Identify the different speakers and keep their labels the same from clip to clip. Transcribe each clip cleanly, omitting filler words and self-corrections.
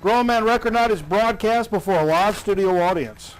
Speaker 1: Grown Man Record Night is broadcast before a live studio audience.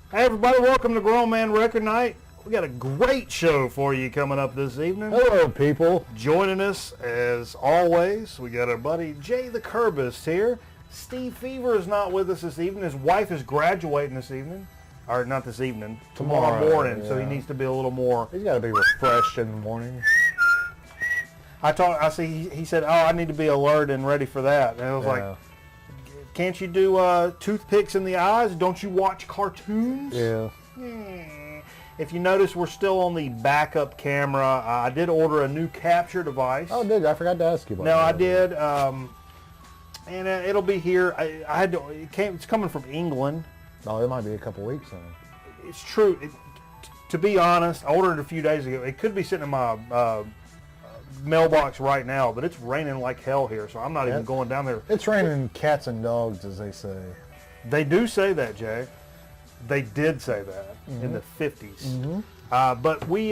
Speaker 1: Hey everybody, welcome to Grown Man Record Night. We got a great show for you coming up this evening.
Speaker 2: Hello people.
Speaker 1: Joining us as always, we got our buddy Jay the Curbist here. Steve Fever is not with us this evening. His wife is graduating this evening. Or not this evening, tomorrow morning,
Speaker 2: yeah.
Speaker 1: so he needs to be a little more.
Speaker 2: He's got to be refreshed in the morning.
Speaker 1: He said, oh, I need to be alert and ready for that. And I was like, can't you do toothpicks in the eyes? Don't you watch cartoons?
Speaker 2: Yeah.
Speaker 1: If you notice, we're still on the backup camera. I did order a new capture device.
Speaker 2: Oh, did you? I forgot to ask you about that.
Speaker 1: No, I did. And it'll be here. It's coming from England.
Speaker 2: Oh, it might be a couple weeks then.
Speaker 1: It's true. To be honest, I ordered it a few days ago. It could be sitting in my mailbox right now, but it's raining like hell here, so I'm not even going down there.
Speaker 2: It's raining cats and dogs, as they say.
Speaker 1: They do say that, Jay. They did say that in the 50s. But we,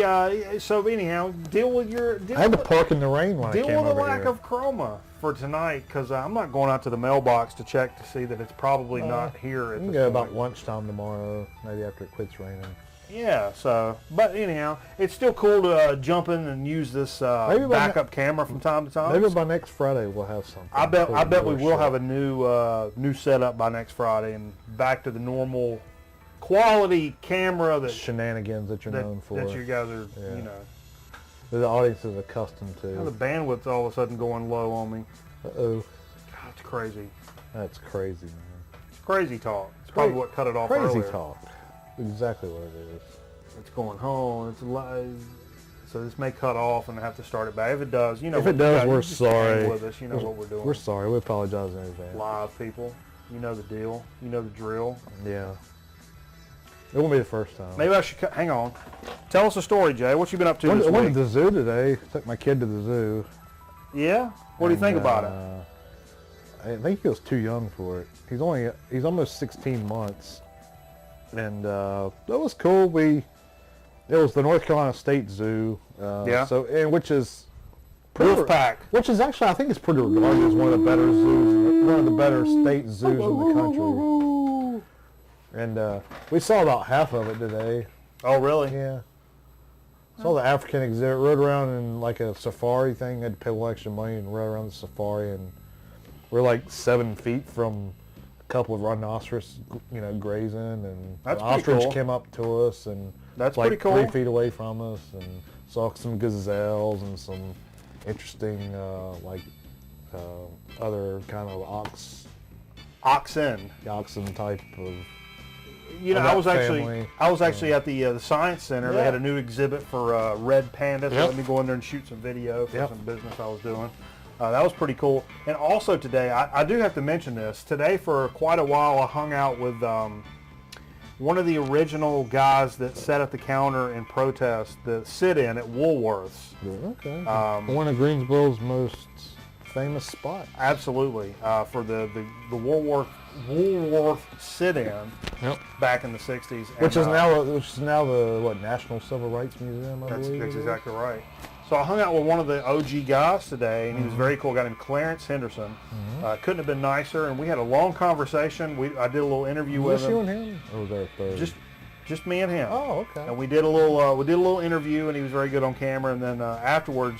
Speaker 1: so anyhow, deal with your...
Speaker 2: I had to park in the rain when I came over here.
Speaker 1: Deal with the lack of chroma for tonight, because I'm not going out to the mailbox to check to see that it's probably not here at
Speaker 2: You can
Speaker 1: this
Speaker 2: go
Speaker 1: point.
Speaker 2: about lunchtime tomorrow, maybe after it quits raining.
Speaker 1: Yeah, so, but anyhow, it's still cool to jump in and use this backup camera from time to time.
Speaker 2: Maybe by next Friday we'll have something.
Speaker 1: I bet we will have a new setup by next Friday and back to the normal quality camera that
Speaker 2: shenanigans that you're known for.
Speaker 1: That you guys are, you know.
Speaker 2: That the audience is accustomed to.
Speaker 1: The bandwidth's all of a sudden going low on me.
Speaker 2: Uh-oh.
Speaker 1: God, it's crazy.
Speaker 2: That's crazy, man.
Speaker 1: It's crazy talk. It's probably what cut it off earlier.
Speaker 2: Crazy talk. Exactly what it is.
Speaker 1: It's going home. It's live. So this may cut off and I have to start it back. If it does, you know.
Speaker 2: If it does, we're sorry.
Speaker 1: With us, you know what we're doing.
Speaker 2: We're sorry. We apologize in advance.
Speaker 1: Live people, you know the deal. You know the drill.
Speaker 2: Yeah. It won't be the first time.
Speaker 1: Maybe I should hang on. Tell us a story, Jay. What you been up to this week?
Speaker 2: I went to the zoo today. Took my kid to the zoo.
Speaker 1: Yeah. What do you think about it?
Speaker 2: I think he was too young for it. He's almost 16 months. And that was cool. It was the North Carolina State Zoo. Which is
Speaker 1: Wolfpack.
Speaker 2: Which is actually, I think it's pretty regarded as one of the better zoos, one of the better state zoos in the country. And we saw about half of it today.
Speaker 1: Oh, really?
Speaker 2: Yeah. Saw the African exhibit. Rode around in like a safari thing. Had to pay a little extra money and rode around the safari. And we're like 7 feet from a couple of rhinoceros, grazing. And
Speaker 1: that's
Speaker 2: the ostrich
Speaker 1: cool.
Speaker 2: Came up to us and
Speaker 1: that's
Speaker 2: like
Speaker 1: pretty cool.
Speaker 2: 3 feet away from us, and saw some gazelles and some interesting other kind of oxen type of.
Speaker 1: I was actually at the Science Center. They had a new exhibit for red pandas. So let me go in there and shoot some video for some business I was doing. That was pretty cool. And also today, I do have to mention this. Today, for quite a while, I hung out with one of the original guys that sat at the counter in protest, the sit-in at Woolworths.
Speaker 2: Okay. One of Greensboro's most famous spots.
Speaker 1: Absolutely. For the Woolworth sit-in back in the 60s.
Speaker 2: Which is now the National Civil Rights Museum, I believe.
Speaker 1: That's exactly right. So I hung out with one of the OG guys today, and he was very cool. A guy named Clarence Henderson. Couldn't have been nicer, and we had a long conversation. I did a little interview with him.
Speaker 2: Just you and him, or was there a third?
Speaker 1: Just me and him.
Speaker 2: Oh, okay.
Speaker 1: And we did a little interview, and he was very good on camera. And then afterwards,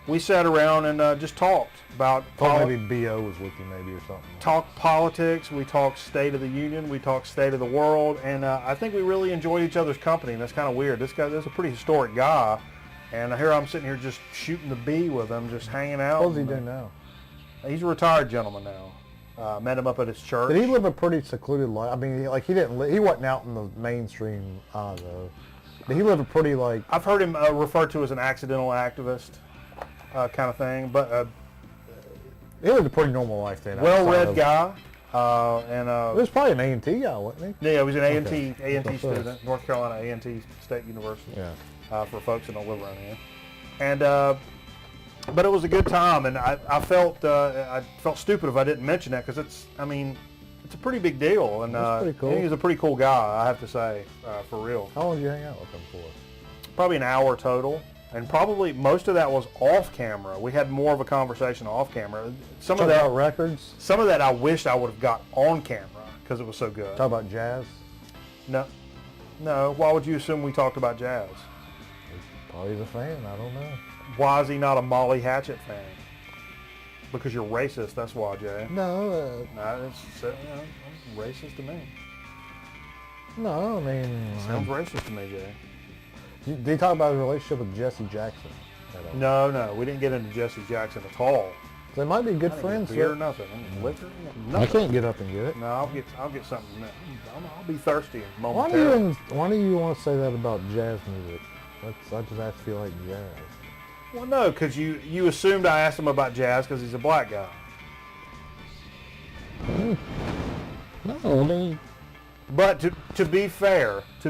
Speaker 1: we sat around and just talked about.
Speaker 2: Maybe BO was with you, maybe, or something.
Speaker 1: Talked politics. We talked State of the Union. We talked State of the World, and I think we really enjoyed each other's company. And that's kind of weird. This is a pretty historic guy. And here I'm sitting here just shooting the bee with him, just hanging out.
Speaker 2: What does he do now?
Speaker 1: He's a retired gentleman now. Met him up at his church.
Speaker 2: Did he live a pretty secluded life? I mean, he wasn't out in the mainstream though. Did he live a pretty
Speaker 1: I've heard him referred to as an accidental activist kind of thing, but
Speaker 2: He lived a pretty normal life then.
Speaker 1: Well-read guy.
Speaker 2: He was probably an A&T guy, wasn't he?
Speaker 1: Yeah, he was an A&T student, North Carolina A&T State University.
Speaker 2: Yeah.
Speaker 1: For folks that don't live around here. And but it was a good time, and I felt stupid if I didn't mention that, because it's a pretty big deal, and
Speaker 2: pretty cool.
Speaker 1: he's a pretty cool guy, I have to say, for real.
Speaker 2: How long did you hang out with him for?
Speaker 1: Probably an hour total, and probably most of that was off camera. We had more of a conversation off camera.
Speaker 2: Talk about records?
Speaker 1: Some of that I wished I would have got on camera because it was so good.
Speaker 2: Talk about jazz?
Speaker 1: No. Why would you assume we talked about jazz?
Speaker 2: Probably he's a fan. I don't know.
Speaker 1: Why is he not a Molly Hatchet fan? Because you're racist, that's why, Jay.
Speaker 2: No.
Speaker 1: It's racist to me.
Speaker 2: No, I mean...
Speaker 1: Sounds racist to me, Jay.
Speaker 2: Did he talk about his relationship with Jesse Jackson?
Speaker 1: No, we didn't get into Jesse Jackson at all.
Speaker 2: They might be good friends.
Speaker 1: Beer or nothing. Liquor? Nothing.
Speaker 2: I can't get up and get it.
Speaker 1: No, I'll get something. I'll be thirsty momentarily.
Speaker 2: Why do you want to say that about jazz music? I just have to feel like jazz.
Speaker 1: Well, no, because you assumed I asked him about jazz because he's a black guy.
Speaker 2: No, I mean...
Speaker 1: But to be fair,
Speaker 2: he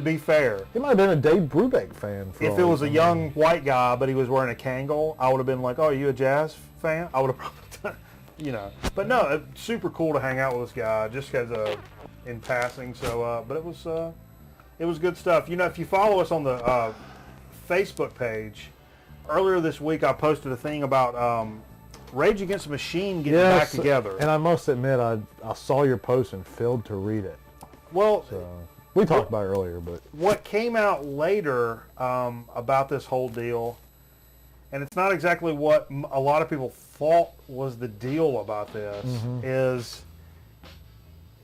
Speaker 2: might have been a Dave Brubeck fan.
Speaker 1: If it was a young white guy, but he was wearing a Kangol, I would have been like, "Oh, are you a jazz fan?" I would have probably done, But no, it's super cool to hang out with this guy, just as in passing. So, but it was good stuff. If you follow us on the Facebook page, earlier this week I posted a thing about Rage Against the Machine getting back together.
Speaker 2: And I must admit, I saw your post and failed to read it.
Speaker 1: Well,
Speaker 2: so, we talked about it earlier, but
Speaker 1: what came out later about this whole deal, and it's not exactly what a lot of people thought was the deal about this, is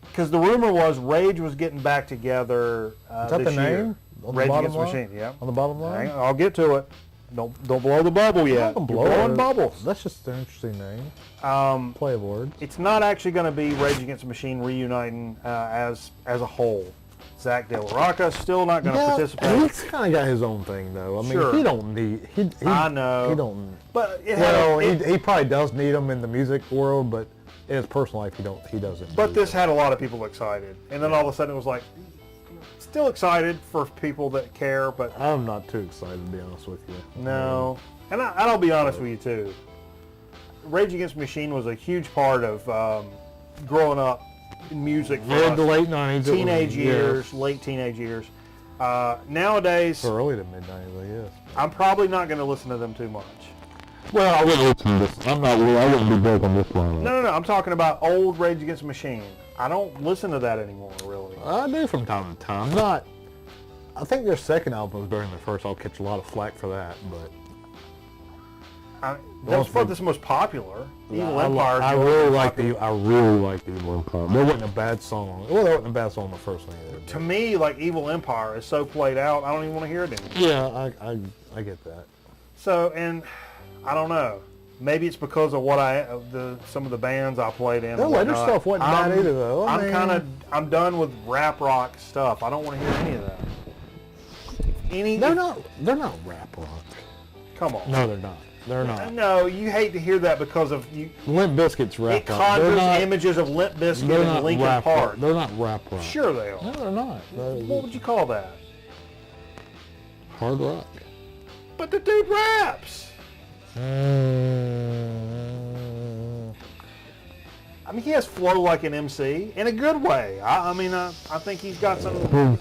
Speaker 1: because the rumor was Rage was getting back together
Speaker 2: is that
Speaker 1: this
Speaker 2: the
Speaker 1: year.
Speaker 2: name?
Speaker 1: Rage Against the Machine, yeah.
Speaker 2: On the bottom line?
Speaker 1: I'll get to it. Don't blow the bubble yet.
Speaker 2: Don't blow
Speaker 1: blowing bubbles.
Speaker 2: That's just an interesting name. Play of words.
Speaker 1: It's not actually going to be Rage Against the Machine reuniting as a whole. Zach De La Rocca still not going to participate.
Speaker 2: He's kind of got his own thing, though. I mean,
Speaker 1: sure.
Speaker 2: he don't need.
Speaker 1: I know.
Speaker 2: He don't.
Speaker 1: But
Speaker 2: he probably does need them in the music world, but in his personal life, he doesn't.
Speaker 1: But this had a lot of people excited, and then all of a sudden it was like, still excited for people that care, but
Speaker 2: I'm not too excited, to be honest with you.
Speaker 1: No, and I'll be honest with you too. Rage Against the Machine was a huge part of growing up in music for
Speaker 2: the late 90s,
Speaker 1: late teenage years. Nowadays,
Speaker 2: or early to mid-90s, I guess.
Speaker 1: I'm probably not going to listen to them too much.
Speaker 2: Well, I wouldn't listen to this. I wouldn't be big on this one.
Speaker 1: No. I'm talking about old Rage Against the Machine. I don't listen to that anymore, really.
Speaker 2: I do from time to time. I think their second album was better than their first. I'll catch a lot of flack for that, but
Speaker 1: that was probably the most popular. Evil Empire.
Speaker 2: I really like the Evil Empire. There wasn't a bad song. Well, there wasn't a bad song on the first one either.
Speaker 1: To me, like Evil Empire is so played out, I don't even want to hear it anymore.
Speaker 2: Yeah, I get that.
Speaker 1: So, and I don't know. Maybe it's because of what some of the bands I played in.
Speaker 2: Their later stuff wasn't bad either, though.
Speaker 1: I'm done with rap rock stuff. I don't want to hear any of that.
Speaker 2: They're not rap rock.
Speaker 1: Come on.
Speaker 2: No, they're not. They're not.
Speaker 1: No, you hate to hear that because of you.
Speaker 2: Limp Bizkit's rap rock.
Speaker 1: It conjures images of Limp Bizkit and Linkin Park.
Speaker 2: They're not rap rock.
Speaker 1: Sure they are.
Speaker 2: No, they're not.
Speaker 1: What would you call that?
Speaker 2: Hard rock.
Speaker 1: But the dude raps. I mean, he has flow like an MC in a good way. I think he's got some.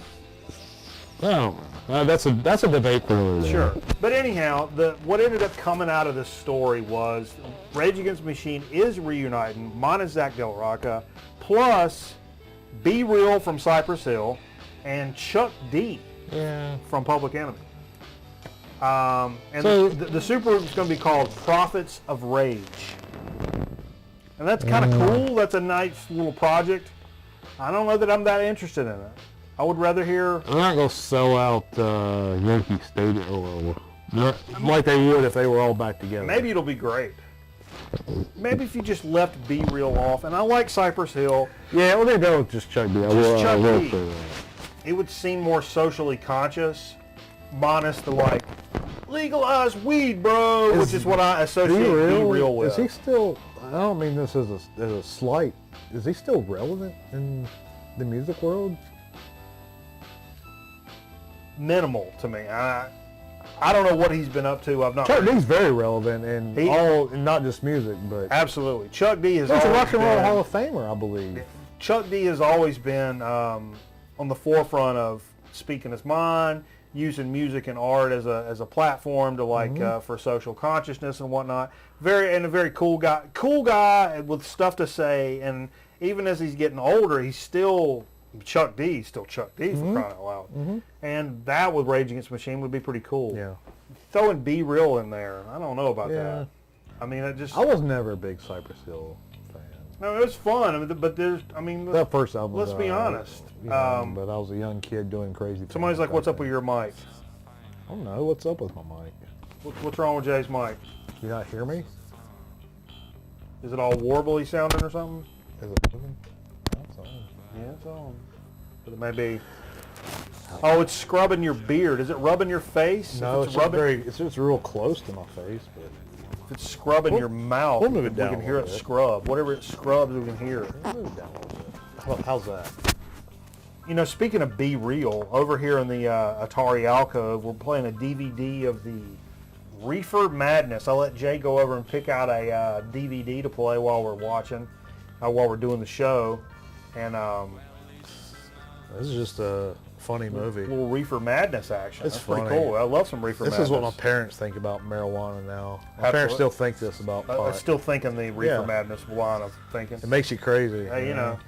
Speaker 2: Oh, that's a debate for another day.
Speaker 1: Sure, but anyhow, what ended up coming out of this story was Rage Against the Machine is reuniting, minus Zach De La Rocca, plus Be Real from Cypress Hill, and Chuck D from Public Enemy. And so, the super group is going to be called Prophets of Rage. And that's kind of cool. That's a nice little project. I don't know that I'm that interested in it. I would rather hear...
Speaker 2: They're not going to sell out Yankee Stadium like they would if they were all back together.
Speaker 1: Maybe it'll be great. Maybe if you just left Be Real off. And I like Cypress Hill.
Speaker 2: Yeah, well, they go with just Chuck D.
Speaker 1: Chuck D. It would seem more socially conscious, minus the legalize weed, bro, which is what I associate Be Real with.
Speaker 2: Is he still... I don't mean this as a slight. Is he still relevant in the music world?
Speaker 1: Minimal to me. I don't know what he's been up to. I've not.
Speaker 2: Chuck D's very relevant in not just music, but
Speaker 1: absolutely. Chuck D is
Speaker 2: he's a rock and roll Hall of Famer, I believe.
Speaker 1: Chuck D has always been on the forefront of speaking his mind, using music and art as a platform to for social consciousness and whatnot. A very cool guy with stuff to say. And even as he's getting older, he's still Chuck D. For crying out loud. And that with Rage Against the Machine would be pretty cool.
Speaker 2: Yeah.
Speaker 1: Throwing Be Real in there, I don't know about that. I mean,
Speaker 2: I was never a big Cypress Hill fan.
Speaker 1: No, it was fun. But
Speaker 2: that first album.
Speaker 1: Let's be honest.
Speaker 2: But I was a young kid doing crazy things.
Speaker 1: Somebody's like, "What's up with your mic?"
Speaker 2: I don't know. What's up with my mic?
Speaker 1: What's wrong with Jay's mic?
Speaker 2: You not hear me?
Speaker 1: Is it all warbly sounding or something?
Speaker 2: Is it moving? No, it's on.
Speaker 1: Yeah, it's on. But it may be. Oh, it's scrubbing your beard. Is it rubbing your face?
Speaker 2: No, it's just real close to my face. But
Speaker 1: if it's scrubbing your mouth,
Speaker 2: we'll move it down.
Speaker 1: We can hear it scrub. Whatever it scrubs, we can hear it.
Speaker 2: Move it down a little bit. How's that?
Speaker 1: You know, speaking of Be Real, over here in the Atari alcove, we're playing a DVD of the Reefer Madness. I'll let Jay go over and pick out a DVD to play while we're watching, while we're doing the show. And
Speaker 2: this is just a funny movie.
Speaker 1: A little Reefer Madness action.
Speaker 2: It's
Speaker 1: That's
Speaker 2: funny.
Speaker 1: Pretty cool. I love some Reefer Madness.
Speaker 2: This is what my parents think about marijuana now. My parents still think this about pot.
Speaker 1: I'm still thinking the Reefer Madness line of thinking.
Speaker 2: It makes you crazy.
Speaker 1: You know.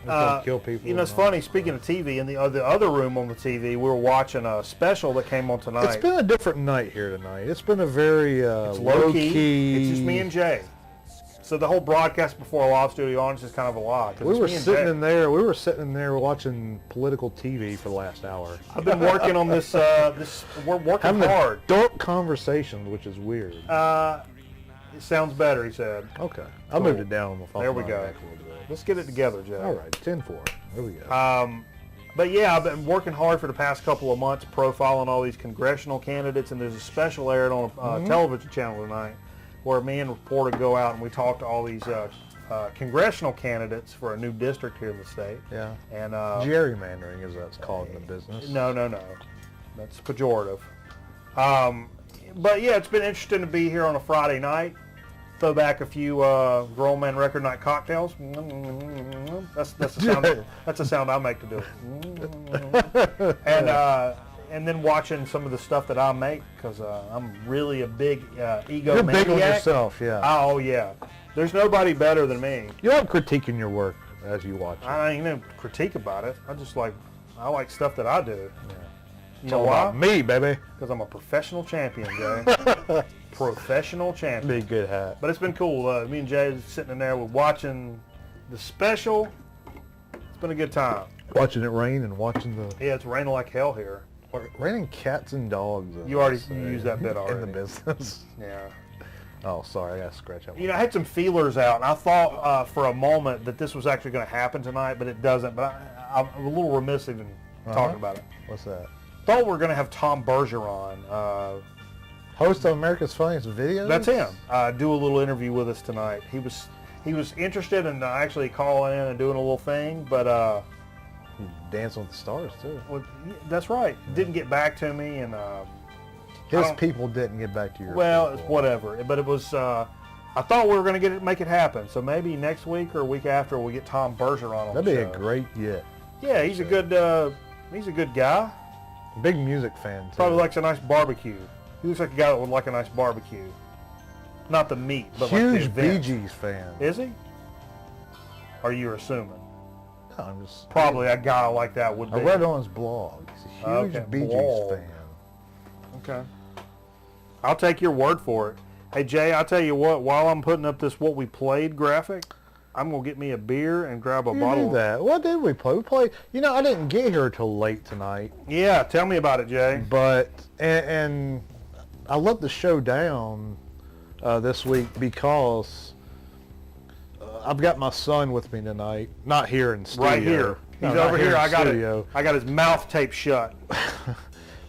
Speaker 2: It's gonna kill people.
Speaker 1: You know, it's funny. Speaking of TV, in the other room on the TV, we were watching a special that came on tonight.
Speaker 2: It's been a different night here tonight. It's been a very
Speaker 1: it's
Speaker 2: low key.
Speaker 1: It's just me and Jay. So the whole broadcast before a live studio audience is kind of a lie.
Speaker 2: We were sitting in there. We were sitting in there watching political TV for the last hour.
Speaker 1: I've been working on this. We're working hard.
Speaker 2: Adult conversations, which is weird.
Speaker 1: It sounds better, he said.
Speaker 2: Okay, I moved it down on my phone.
Speaker 1: There we go. Let's get it together, Jay.
Speaker 2: All right, 10-4. There we go.
Speaker 1: But yeah, I've been working hard for the past couple of months, profiling all these congressional candidates, and there's a special aired on a television channel tonight, where me and a reporter go out and we talk to all these congressional candidates for a new district here in the state.
Speaker 2: Yeah.
Speaker 1: And
Speaker 2: gerrymandering, as that's called in the business.
Speaker 1: No, that's pejorative. But yeah, it's been interesting to be here on a Friday night. Throw back a few Grown Man Record Night cocktails. That's the sound. That's the sound I make to do it. And then watching some of the stuff that I make, because I'm really a big egomaniac.
Speaker 2: You're big on yourself, yeah.
Speaker 1: Oh yeah. There's nobody better than me.
Speaker 2: You like critiquing your work as you watch it.
Speaker 1: I ain't no critique about it. I like stuff that I do.
Speaker 2: Yeah.
Speaker 1: You know why?
Speaker 2: About me, baby.
Speaker 1: Because I'm a professional champion, Jay. Professional champion.
Speaker 2: Be a good hat.
Speaker 1: But it's been cool. Me and Jay sitting in there, we're watching the special. It's been a good time.
Speaker 2: Watching it rain and watching the...
Speaker 1: Yeah, it's raining like hell here.
Speaker 2: Raining cats and dogs.
Speaker 1: You used that bit already.
Speaker 2: In the business.
Speaker 1: Yeah.
Speaker 2: Oh, sorry, I got to scratch out.
Speaker 1: You know, I had some feelers out, and I thought for a moment that this was actually going to happen tonight, but it doesn't. But I'm a little remiss even talking about it.
Speaker 2: What's that?
Speaker 1: Thought we were going to have Tom Bergeron,
Speaker 2: host of America's Funniest Videos.
Speaker 1: That's him. Do a little interview with us tonight. He was interested in actually calling in and doing a little thing, but
Speaker 2: Dancing with the Stars too.
Speaker 1: Well, that's right. Didn't get back to me, and
Speaker 2: his people didn't get back to your.
Speaker 1: Well,
Speaker 2: people.
Speaker 1: It's whatever. But it was. I thought we were going to make it happen. So maybe next week or a week after we get Tom Bergeron on.
Speaker 2: That'd be a great get.
Speaker 1: Yeah, he's a good guy.
Speaker 2: Big music fan too.
Speaker 1: Probably likes a nice barbecue. He looks like a guy that would like a nice barbecue. Not the meat, but
Speaker 2: huge
Speaker 1: like the
Speaker 2: Bee Gees fan.
Speaker 1: Is he? Are you assuming?
Speaker 2: No, I'm just
Speaker 1: probably a guy like that would be.
Speaker 2: I read on his blog. He's a huge Bee Gees fan.
Speaker 1: Okay. I'll take your word for it. Hey Jay, I'll tell you what. While I'm putting up this "What We Played" graphic, I'm gonna get me a beer and grab a bottle.
Speaker 2: Did that? What did we play? We played. You know, I didn't get here till late tonight.
Speaker 1: Yeah, tell me about it, Jay.
Speaker 2: But and I let the show down this week because I've got my son with me tonight. Not here in studio.
Speaker 1: Right here. He's over here. I got his mouth taped shut.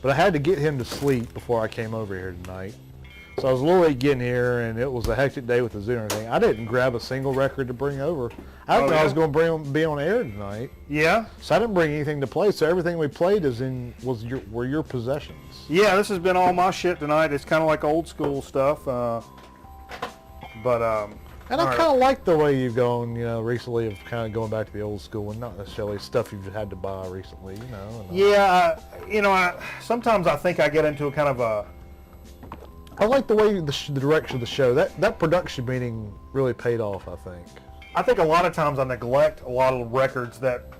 Speaker 2: But I had to get him to sleep before I came over here tonight. So I was a little late getting here, and it was a hectic day with the zoo and everything. I didn't grab a single record to bring over. I didn't know I was going to be on air tonight.
Speaker 1: Yeah.
Speaker 2: So I didn't bring anything to play. So everything we played were your possessions.
Speaker 1: Yeah, this has been all my shit tonight. It's kind of like old school stuff.
Speaker 2: And I kind of like the way you've gone, recently of kind of going back to the old school and not necessarily stuff you've had to buy recently,
Speaker 1: Yeah, sometimes I think I get into a kind of a...
Speaker 2: I like the way the direction of the show. That production meeting really paid off, I think.
Speaker 1: I think a lot of times I neglect a lot of records that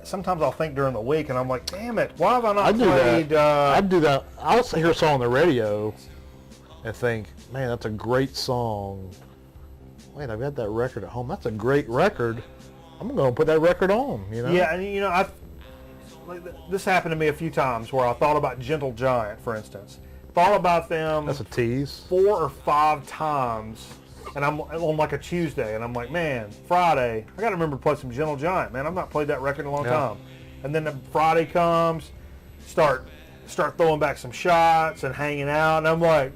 Speaker 1: sometimes I'll think during the week and I'm like, damn it, why have I not played...
Speaker 2: I do that. I'll hear a song on the radio and think, man, that's a great song. Wait, I've got that record at home. That's a great record. I'm going to put that record on,
Speaker 1: Yeah, and this happened to me a few times where I thought about Gentle Giant, for instance. Thought about them.
Speaker 2: That's a tease.
Speaker 1: 4 or 5 times, and I'm on like a Tuesday, and I'm like, man, Friday, I got to remember to play some Gentle Giant, man. I've not played that record in a long time. And then the Friday comes, start throwing back some shots and hanging out, and I'm like,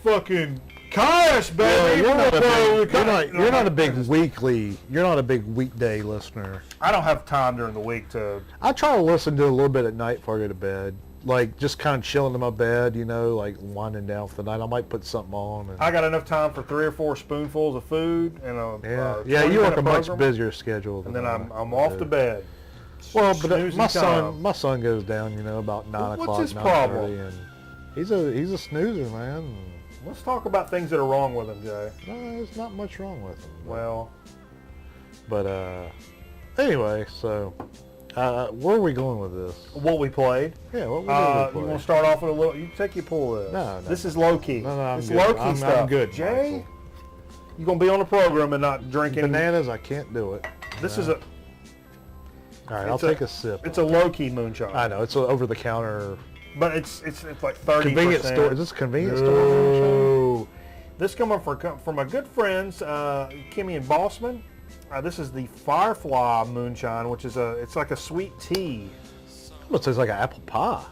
Speaker 1: fucking Caius, baby.
Speaker 2: You're not a big weekday listener.
Speaker 1: I don't have time during the week to...
Speaker 2: I try to listen to it a little bit at night before I go to bed. Like, just kind of chilling in my bed, like winding down for the night. I might put something on.
Speaker 1: I got enough time for 3 or 4 spoonfuls of food and a
Speaker 2: you work a much busier schedule.
Speaker 1: And then I'm off to bed.
Speaker 2: Well, but my son goes down, about 9 o'clock.
Speaker 1: What's his problem?
Speaker 2: And he's a snoozer, man.
Speaker 1: Let's talk about things that are wrong with him, Jay.
Speaker 2: No, there's not much wrong with him.
Speaker 1: Well,
Speaker 2: but anyway, so where are we going with this?
Speaker 1: What we played?
Speaker 2: Yeah, what we
Speaker 1: played. You want to start off with a little? You take your pull of this.
Speaker 2: No.
Speaker 1: This is low key.
Speaker 2: No,
Speaker 1: it's low key stuff.
Speaker 2: I'm good,
Speaker 1: Jay. You're gonna be on the program and not drinking
Speaker 2: bananas. I can't do it.
Speaker 1: This is a.
Speaker 2: All right, I'll take a sip.
Speaker 1: It's a low key moonshine.
Speaker 2: I know it's over the counter.
Speaker 1: But it's like 30%.
Speaker 2: Convenience store. Is this a convenience store? No.
Speaker 1: This coming from my good friends, Kimmy and Bossman. This is the Firefly Moonshine, which is it's like a sweet tea.
Speaker 2: It tastes like an apple pie.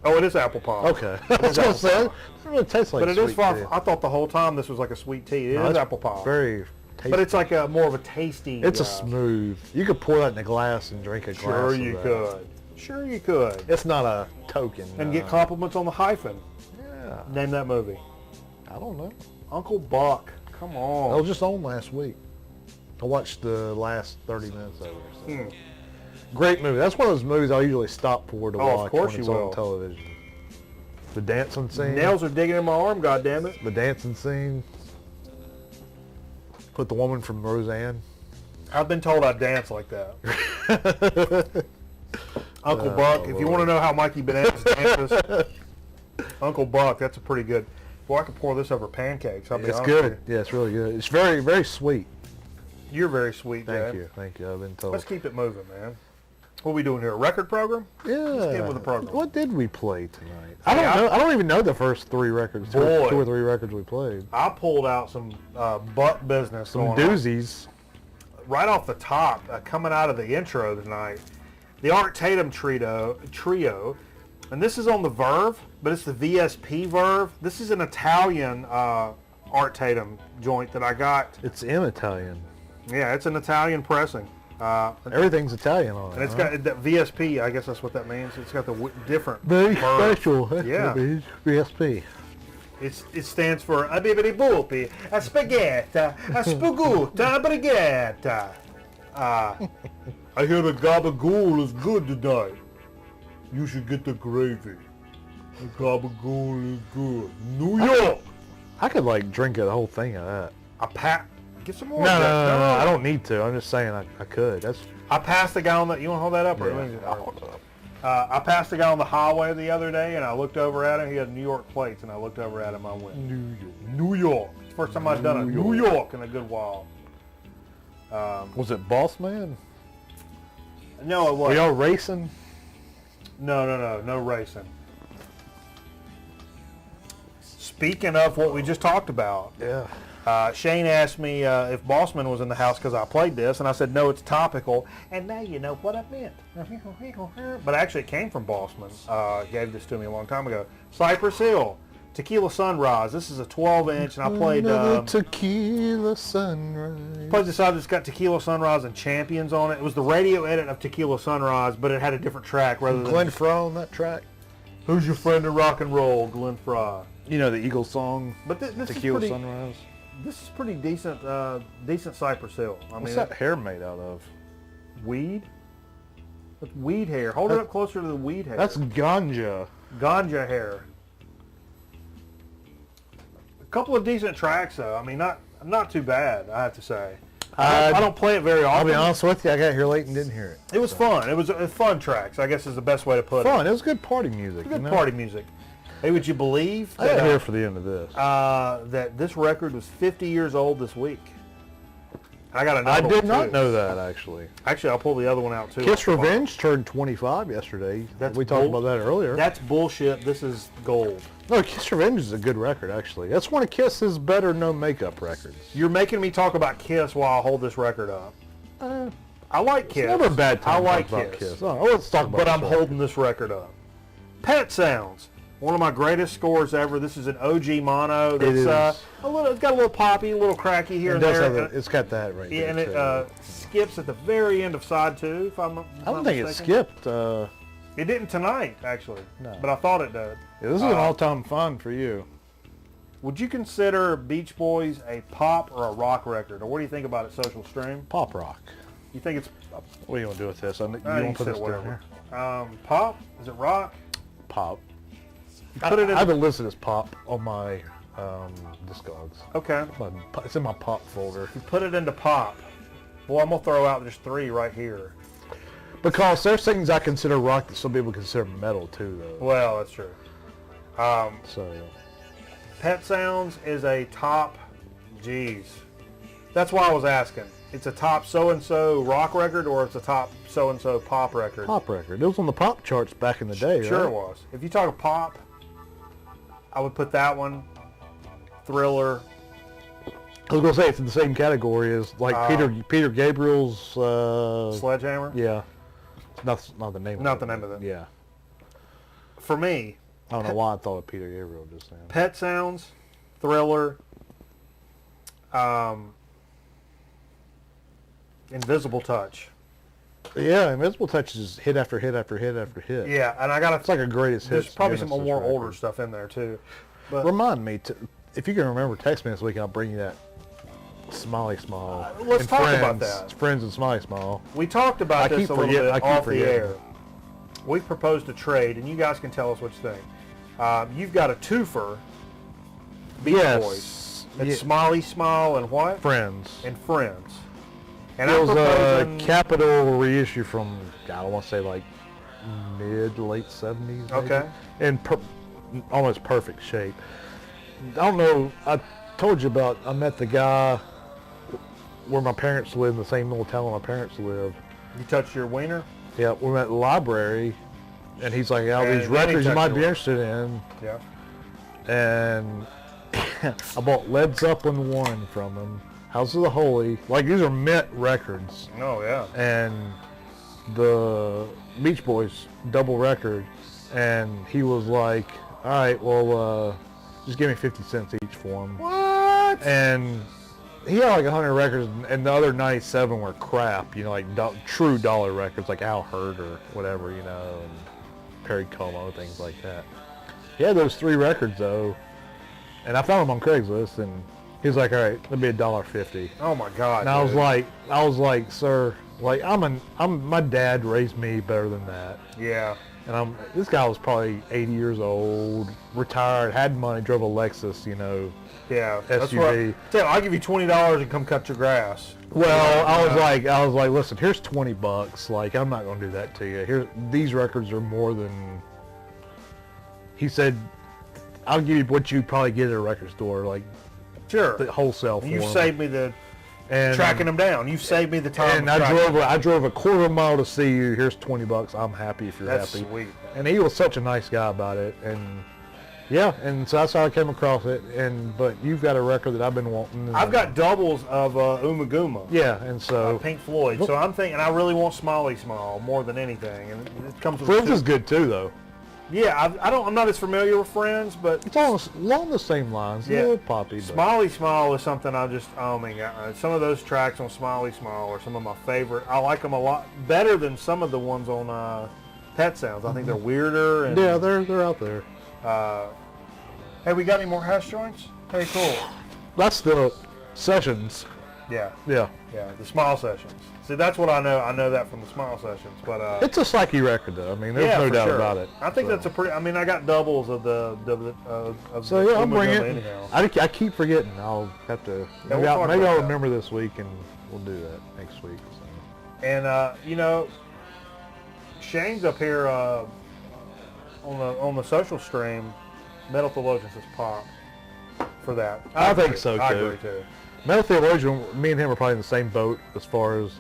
Speaker 1: Oh, it is apple pie.
Speaker 2: Okay. That's what I said. It doesn't really taste like.
Speaker 1: But it is Firefly. I thought the whole time this was like a sweet tea. It is apple pie.
Speaker 2: Very tasty.
Speaker 1: But it's like more of a tasty.
Speaker 2: It's a smooth. You could pour that in a glass and drink a glass.
Speaker 1: Sure you could. Sure you could.
Speaker 2: It's not a token.
Speaker 1: And get compliments on the hyphen.
Speaker 2: Yeah.
Speaker 1: Name that movie.
Speaker 2: I don't know.
Speaker 1: Uncle Buck. Come on.
Speaker 2: It was just on last week. I watched the last 30 minutes of it. So. Great movie. That's one of those movies I usually stop for to watch when it's on television. The dancing scene.
Speaker 1: Nails are digging in my arm, goddammit.
Speaker 2: The dancing scene. Put the woman from Roseanne.
Speaker 1: I've been told I dance like that. Uncle Buck. If you want to know how Mikey Bananas dances, Uncle Buck. That's a pretty good. Boy, I could pour this over pancakes.
Speaker 2: It's good. Yeah, it's really good. It's very, very sweet.
Speaker 1: You're very sweet,
Speaker 2: Thank you. I've been told.
Speaker 1: Let's keep it moving, man. What are we doing here? A record program?
Speaker 2: Yeah.
Speaker 1: Let's get with the program.
Speaker 2: What did we play tonight? I don't know. I don't even know the first 3 records. 2 or 3 records we played.
Speaker 1: I pulled out some butt business.
Speaker 2: Some doozies.
Speaker 1: Right off the top, coming out of the intro tonight, the Art Tatum trio, and this is on the Verve, but it's the VSP Verve. This is an Italian Art Tatum joint that I got.
Speaker 2: It's in Italian.
Speaker 1: Yeah, it's an Italian pressing.
Speaker 2: Everything's Italian on it.
Speaker 1: And it's got that VSP. I guess that's what that means. It's got the different.
Speaker 2: Very
Speaker 1: Verve.
Speaker 2: special. Yeah. VSP.
Speaker 1: It stands for a bibbidi boopy, a spaghetti, a spaguta, a brighetta. I hear the gabagool is good tonight. You should get the gravy. The gabagool is good. New York.
Speaker 2: I could drink the whole thing of that.
Speaker 1: Get some more.
Speaker 2: No, I don't need to. I'm just saying I could.
Speaker 1: I passed the guy on that. You want to hold that up?
Speaker 2: Yeah.
Speaker 1: I passed the guy on the highway the other day, and I looked over at him. He had New York plates, and I looked over at him. I went, New York. It's the first time I've done a New York in a good while.
Speaker 2: Was it Boss Man?
Speaker 1: No, it wasn't.
Speaker 2: Were y'all racing?
Speaker 1: No racing. Speaking of what we just talked about, Shane asked me if Bossman was in the house because I played this, and I said, no, it's topical, and now you know what I meant. But actually it came from Bossman. Gave this to me a long time ago. Cypress Hill, Tequila Sunrise. This is a 12-inch, and I played
Speaker 2: Tequila Sunrise.
Speaker 1: Played the side that's got Tequila Sunrise and Champions on it. It was the radio edit of Tequila Sunrise, but it had a different track rather than
Speaker 2: Glenn Fry on that track.
Speaker 1: Who's Your Friend in Rock and Roll, Glenn Fry.
Speaker 2: You know the Eagles song,
Speaker 1: but this
Speaker 2: Tequila
Speaker 1: is pretty,
Speaker 2: Sunrise.
Speaker 1: This is pretty decent, decent Cypress Hill.
Speaker 2: What's that hair made out of?
Speaker 1: Weed. That's weed hair. Hold it up closer to the weed hair.
Speaker 2: That's ganja.
Speaker 1: Ganja hair. A couple of decent tracks though. I mean, not too bad, I have to say. I don't play it very often.
Speaker 2: I'll be honest with you, I got here late and didn't hear it.
Speaker 1: It was fun. It was fun tracks, I guess is the best way to put it.
Speaker 2: Fun. It was good party music.
Speaker 1: Good party music. Hey, would you believe
Speaker 2: I got here for the end of this.
Speaker 1: that this record was 50 years old this week? I got another one,
Speaker 2: I did not
Speaker 1: too.
Speaker 2: know that, actually.
Speaker 1: Actually, I'll pull the other one out, too.
Speaker 2: Kiss Revenge turned 25 yesterday. We talked about that earlier.
Speaker 1: That's bullshit. This is gold.
Speaker 2: No, Kiss Revenge is a good record, actually. That's one of Kiss's better no makeup records.
Speaker 1: You're making me talk about Kiss while I hold this record up. I like Kiss.
Speaker 2: It's never a bad time
Speaker 1: I like
Speaker 2: to talk about
Speaker 1: Kiss.
Speaker 2: Oh, let's talk about
Speaker 1: But
Speaker 2: this
Speaker 1: I'm
Speaker 2: record.
Speaker 1: holding this record up. Pet Sounds. One of my greatest scores ever. This is an OG mono. That's, it's got a little poppy, a little cracky here and there.
Speaker 2: It's got that right there.
Speaker 1: Yeah, and it skips at the very end of side 2, if I'm not
Speaker 2: I don't think
Speaker 1: mistaken.
Speaker 2: it skipped.
Speaker 1: It didn't tonight, actually.
Speaker 2: No.
Speaker 1: But I thought it did.
Speaker 2: Yeah, this is an all-time fun for you.
Speaker 1: Would you consider Beach Boys a pop or a rock record? Or what do you think about it, Social Stream?
Speaker 2: Pop rock.
Speaker 1: You think it's...
Speaker 2: What do you want to do with this? You
Speaker 1: you
Speaker 2: want to put
Speaker 1: said
Speaker 2: this down here?
Speaker 1: Pop? Is it rock?
Speaker 2: Pop.
Speaker 1: Put it in
Speaker 2: I haven't listed as pop on my Discogs.
Speaker 1: Okay.
Speaker 2: It's in my pop folder.
Speaker 1: You put it into pop. Well, I'm going to throw out just 3 right here.
Speaker 2: Because there's things I consider rock that some people consider metal too, though.
Speaker 1: Well, that's true.
Speaker 2: So,
Speaker 1: Pet Sounds is a top, geez. That's why I was asking. It's a top so-and-so rock record or it's a top so-and-so pop record?
Speaker 2: pop record. It was on the pop charts back in the day,
Speaker 1: Sure
Speaker 2: right?
Speaker 1: it was. If you talk pop, I would put that one, Thriller.
Speaker 2: I was going to say it's in the same category as like Peter Gabriel's...
Speaker 1: Sledgehammer?
Speaker 2: Yeah. Not the name of it.
Speaker 1: Not the name of it.
Speaker 2: Yeah.
Speaker 1: For me,
Speaker 2: I don't know why I thought of Peter Gabriel just now.
Speaker 1: Pet Sounds, Thriller, Invisible Touch.
Speaker 2: Yeah, Invisible Touch is hit after hit after hit after hit.
Speaker 1: Yeah, and I got
Speaker 2: It's like a greatest hits.
Speaker 1: There's probably some
Speaker 2: Genesis
Speaker 1: more
Speaker 2: record.
Speaker 1: older stuff in there too. But
Speaker 2: Remind me, if you can remember, text me this week and I'll bring you that Smiley Smile.
Speaker 1: let's
Speaker 2: and
Speaker 1: talk
Speaker 2: Friends,
Speaker 1: about that.
Speaker 2: Friends and Smiley Smile.
Speaker 1: we talked about
Speaker 2: I
Speaker 1: this
Speaker 2: keep
Speaker 1: a little
Speaker 2: forgetting-
Speaker 1: bit
Speaker 2: I keep
Speaker 1: off the
Speaker 2: forgetting.
Speaker 1: air. We've proposed a trade, and you guys can tell us what you think. You've got a twofer, Beach Boys. It's
Speaker 2: Yeah.
Speaker 1: Smiley Smile and what?
Speaker 2: Friends.
Speaker 1: And Friends. And
Speaker 2: It
Speaker 1: I'm
Speaker 2: was a
Speaker 1: proposing...
Speaker 2: Capitol reissue from, I don't want to say like late 70s. Maybe.
Speaker 1: Okay.
Speaker 2: In almost perfect shape. I don't know, I told you about, I met the guy where my parents live, in the same little town where my parents live.
Speaker 1: You touched your wiener?
Speaker 2: Yeah, we met at the library, and he's like, all
Speaker 1: And
Speaker 2: these
Speaker 1: then he
Speaker 2: records you
Speaker 1: touched
Speaker 2: might
Speaker 1: your
Speaker 2: be
Speaker 1: wiener.
Speaker 2: interested in.
Speaker 1: Yeah.
Speaker 2: And I bought Led Zeppelin 1 from him, House of the Holy. Like, these are mint records.
Speaker 1: Oh, yeah.
Speaker 2: And the Beach Boys double record. And he was like, all right, well, just give me 50 cents each for them.
Speaker 1: What?
Speaker 2: And he had like 100 records, and the other 97 were crap, you know, like true dollar records, like Al Hurt or whatever, you know, and Perry Como, things like that. He had those 3 records though, and I found them on Craigslist, and he was like, all right, that'll be $1.50.
Speaker 1: Oh my God.
Speaker 2: And I was like, sir, like my dad raised me better than that.
Speaker 1: Yeah.
Speaker 2: And this guy was probably 80 years old, retired, had money, drove a Lexus, you know.
Speaker 1: Yeah.
Speaker 2: SUV.
Speaker 1: Tell I'll give you $20 and come cut your grass.
Speaker 2: Well, I was like, listen, here's $20. Like, I'm not gonna do that to you. These records are more than. He said, I'll give you what you probably get at a record store, like
Speaker 1: Sure.
Speaker 2: the wholesale for
Speaker 1: You
Speaker 2: them.
Speaker 1: saved me the
Speaker 2: And
Speaker 1: tracking them down. You've saved me the time.
Speaker 2: And
Speaker 1: of tracking
Speaker 2: I drove a quarter of a mile to see you. Here's $20. I'm happy if you're
Speaker 1: That's
Speaker 2: happy.
Speaker 1: sweet.
Speaker 2: And he was such a nice guy about it. And yeah, and so that's how I came across it. But you've got a record that I've been wanting.
Speaker 1: I've got doubles of Umaguma.
Speaker 2: Yeah, and so
Speaker 1: Pink Floyd. So I'm thinking I really want Smiley Smile more than anything, and it comes with
Speaker 2: Friends
Speaker 1: two.
Speaker 2: is good too, though.
Speaker 1: Yeah, I'm not as familiar with Friends, but
Speaker 2: it's almost along the same lines. Yeah. A little poppy. But.
Speaker 1: Smiley Smile is something oh my God. Some of those tracks on Smiley Smile are some of my favorite. I like them a lot better than some of the ones on Pet Sounds. I think they're weirder. And,
Speaker 2: yeah, they're out there.
Speaker 1: Hey, we got any more hash joints? Hey, cool.
Speaker 2: That's the Sessions.
Speaker 1: Yeah.
Speaker 2: Yeah.
Speaker 1: Yeah, the Smile Sessions. See, that's what I know. I know that from the Smile Sessions, but
Speaker 2: it's a psyche record, though. I mean, there's no doubt about it.
Speaker 1: I think that's a pretty. I mean, I got doubles of the.
Speaker 2: So yeah, I'll bring it. I keep forgetting. I'll have to. Maybe I'll remember this week, and we'll do that next week. So.
Speaker 1: And you know, Shane's up here on the social stream. Metal Theologians is pop for that.
Speaker 2: I think so too.
Speaker 1: I agree too.
Speaker 2: Metal Theologian, me and him are probably in the same boat as far as.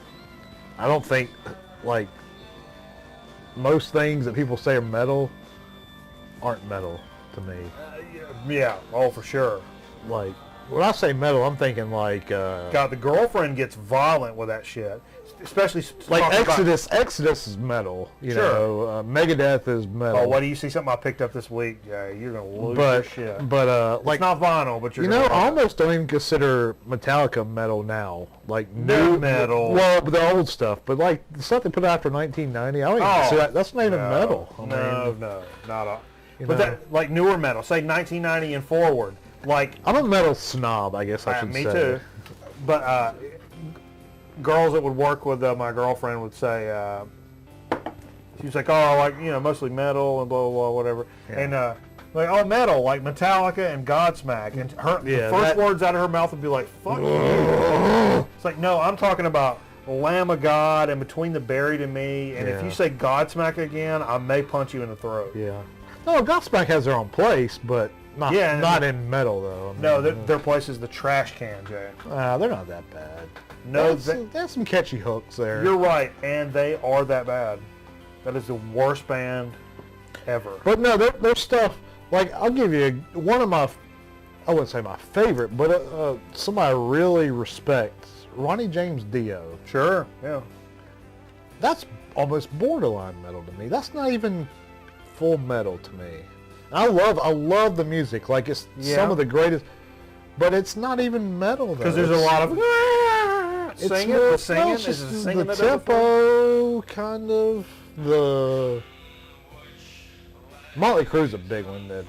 Speaker 2: I don't think, like, most things that people say are metal aren't metal to me.
Speaker 1: Yeah, oh, for sure.
Speaker 2: Like, when I say metal, I'm thinking like...
Speaker 1: God, the girlfriend gets violent with that shit. Especially...
Speaker 2: Like Exodus is metal, you know. Megadeth is metal.
Speaker 1: Oh, what do you see? Something I picked up this week. Yeah, you're going to lose your shit.
Speaker 2: But,
Speaker 1: like... It's not vinyl, but you're
Speaker 2: I almost don't even consider Metallica metal now. Like, new
Speaker 1: metal.
Speaker 2: Well, the old stuff. But, like, the stuff they put out after 1990, I don't even consider that. That's not even metal.
Speaker 1: No, not all. But that, like, newer metal. Say 1990 and forward. Like,
Speaker 2: I'm a metal snob, I guess I should say.
Speaker 1: Me too. But girls that would work with my girlfriend would say, she was like, oh, like, you know, mostly metal and blah, blah, blah, whatever. Yeah. And like, oh, metal, like Metallica and Godsmack. And the first words out of her mouth would be like, fuck you. It's like, no, I'm talking about Lamb of God and Between the Buried and Me. And if you say Godsmack again, I may punch you in the throat.
Speaker 2: Yeah. No, Godsmack has their own place, but... Not in metal, though. I mean,
Speaker 1: no, their place is the trash can, Jay.
Speaker 2: They're not that bad.
Speaker 1: No,
Speaker 2: there's some catchy hooks there.
Speaker 1: You're right, and they are that bad. That is the worst band ever.
Speaker 2: But no, their stuff, like, I'll give you one of my, I wouldn't say my favorite, but somebody I really respect, Ronnie James Dio.
Speaker 1: Sure, yeah.
Speaker 2: That's almost borderline metal to me. That's not even full metal to me. I love the music. Like, it's some of the greatest, but it's not even metal though.
Speaker 1: Because there's a lot of singing.
Speaker 2: It's just the tempo, kind of the. Motley Crue's a big one that,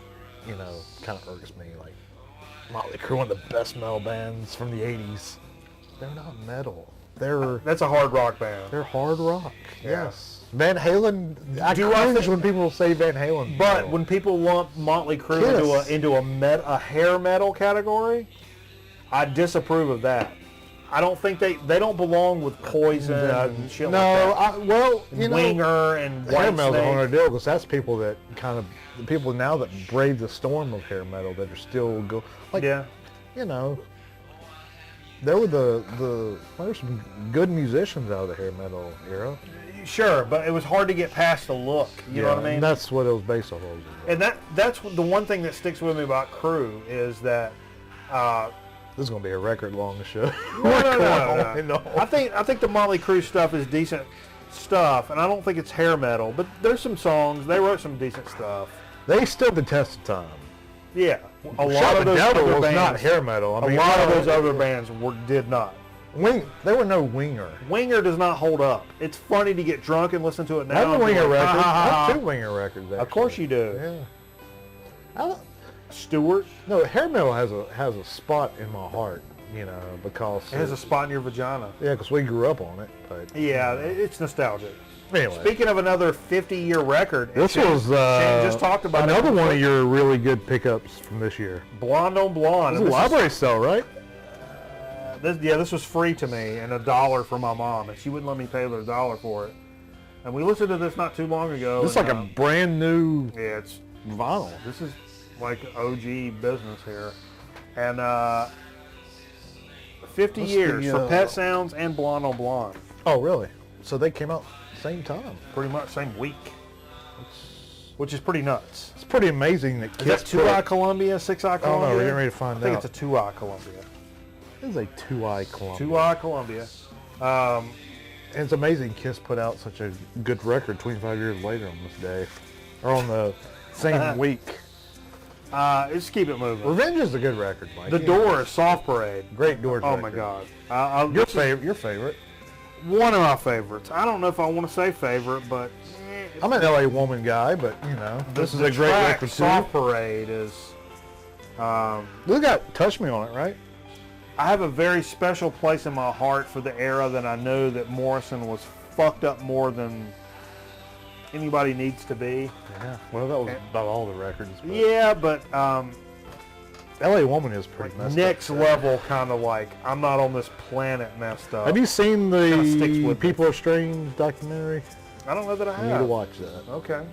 Speaker 2: you know, kind of irks me. Like, Motley Crue, one of the best metal bands from the '80s. They're not metal.
Speaker 1: That's a hard rock band.
Speaker 2: They're hard rock. Yeah. Yes. Van Halen. I cringe when people say Van Halen.
Speaker 1: But when people lump Motley Crue into a hair metal category, I disapprove of that. I don't think they don't belong with Poison and shit like that. Winger and White
Speaker 2: hair metal's a whole other deal because that's people that kind of the people now that brave the storm of hair metal that are still you know. There were there's some good musicians out of the hair metal era.
Speaker 1: Sure, but it was hard to get past the look. You know what I mean?
Speaker 2: And that's what it was based off of.
Speaker 1: And that's the one thing that sticks with me about Crue is that.
Speaker 2: This is going to be a record long show.
Speaker 1: No. I think the Motley Crue stuff is decent stuff, and I don't think it's hair metal. But there's some songs. They wrote some decent stuff.
Speaker 2: They stood the test of time.
Speaker 1: Yeah, a lot of those other bands
Speaker 2: was not hair metal.
Speaker 1: A lot of those other bands did not.
Speaker 2: There were no Winger.
Speaker 1: Winger does not hold up. It's funny to get drunk and listen to it now.
Speaker 2: I have a Winger record. I have 2 Winger records. Actually.
Speaker 1: Of course you do.
Speaker 2: Yeah.
Speaker 1: Stewart.
Speaker 2: No, hair metal has a spot in my heart. You know, because
Speaker 1: it has a spot in your vagina.
Speaker 2: Yeah, because we grew up on it. But
Speaker 1: yeah, it's nostalgic.
Speaker 2: Anyway.
Speaker 1: Speaking of another 50-year record,
Speaker 2: this was
Speaker 1: Shane just talked about
Speaker 2: another one of your really good pickups from this year.
Speaker 1: Blonde on Blonde.
Speaker 2: This is a library sale, right?
Speaker 1: This was free to me and $1 for my mom, and she wouldn't let me pay her $1 for it. And we listened to this not too long ago.
Speaker 2: This is like a brand new
Speaker 1: it's
Speaker 2: vinyl.
Speaker 1: This is like OG business here. And 50 years for Pet Sounds and Blonde on Blonde.
Speaker 2: Oh, really? So they came out same time?
Speaker 1: Pretty much same week. Which is pretty nuts.
Speaker 2: It's pretty amazing that
Speaker 1: Kiss. Is that 2i Columbia, 6i Columbia?
Speaker 2: I don't know, we're getting ready to find out.
Speaker 1: I think it's a 2i Columbia.
Speaker 2: It is a 2i Columbia.
Speaker 1: 2i Columbia.
Speaker 2: And it's amazing Kiss put out such a good record 25 years later on this day. or on the same week.
Speaker 1: Just keep it moving.
Speaker 2: Revenge is a good record, Mike.
Speaker 1: The Doors, Soft Parade.
Speaker 2: Great Doors
Speaker 1: Oh
Speaker 2: record.
Speaker 1: my God.
Speaker 2: Your favorite.
Speaker 1: One of my favorites. I don't know if I want to say favorite, but
Speaker 2: I'm an LA Woman guy, but you know, this is a great record too.
Speaker 1: Soft Parade is.
Speaker 2: This got Touch Me on it, right?
Speaker 1: I have a very special place in my heart for the era that I know that Morrison was fucked up more than anybody needs to be.
Speaker 2: Yeah. Well, that was about all the records. But
Speaker 1: Yeah, but
Speaker 2: LA Woman is pretty messed
Speaker 1: next
Speaker 2: up.
Speaker 1: level kind of like I'm not on this planet messed up.
Speaker 2: Have you seen
Speaker 1: Kinda sticks
Speaker 2: the
Speaker 1: with
Speaker 2: People Are Strange documentary?
Speaker 1: I don't know that I
Speaker 2: You need
Speaker 1: have.
Speaker 2: to watch that.
Speaker 1: Okay,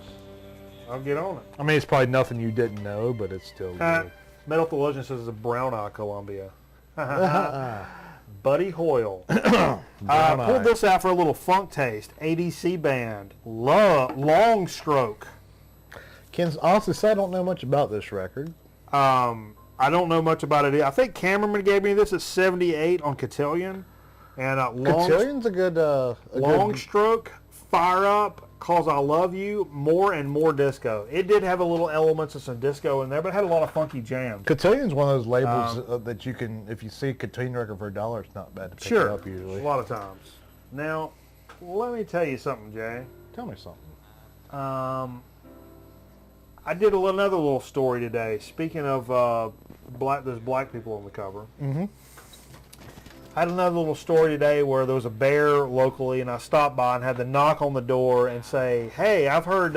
Speaker 1: I'll get on it.
Speaker 2: I mean, it's probably nothing you didn't know, but it's still good.
Speaker 1: Metal Theologian says it's a Brown Eye Columbia. Buddy Hoyle. Pulled this out for a little funk taste. ADC band. Long Stroke.
Speaker 2: Ken, honestly, say I don't know much about this record.
Speaker 1: I don't know much about it. I think Cameraman gave me this at 78 on Cotillion. And
Speaker 2: Cotillion's a good...
Speaker 1: Long Stroke, Fire Up, Cause I Love You, more and more disco. It did have a little elements of some disco in there, but it had a lot of funky jams.
Speaker 2: Cotillion's one of those labels that you can, if you see a Cotillion record for $1, it's not bad to pick it up usually.
Speaker 1: A lot of times. Now, let me tell you something, Jay.
Speaker 2: Tell me something.
Speaker 1: I did another little story today. Speaking of there's black people on the cover.
Speaker 2: Mm-hmm.
Speaker 1: I had another little story today where there was a bear locally, and I stopped by and had to knock on the door and say, "Hey, I've heard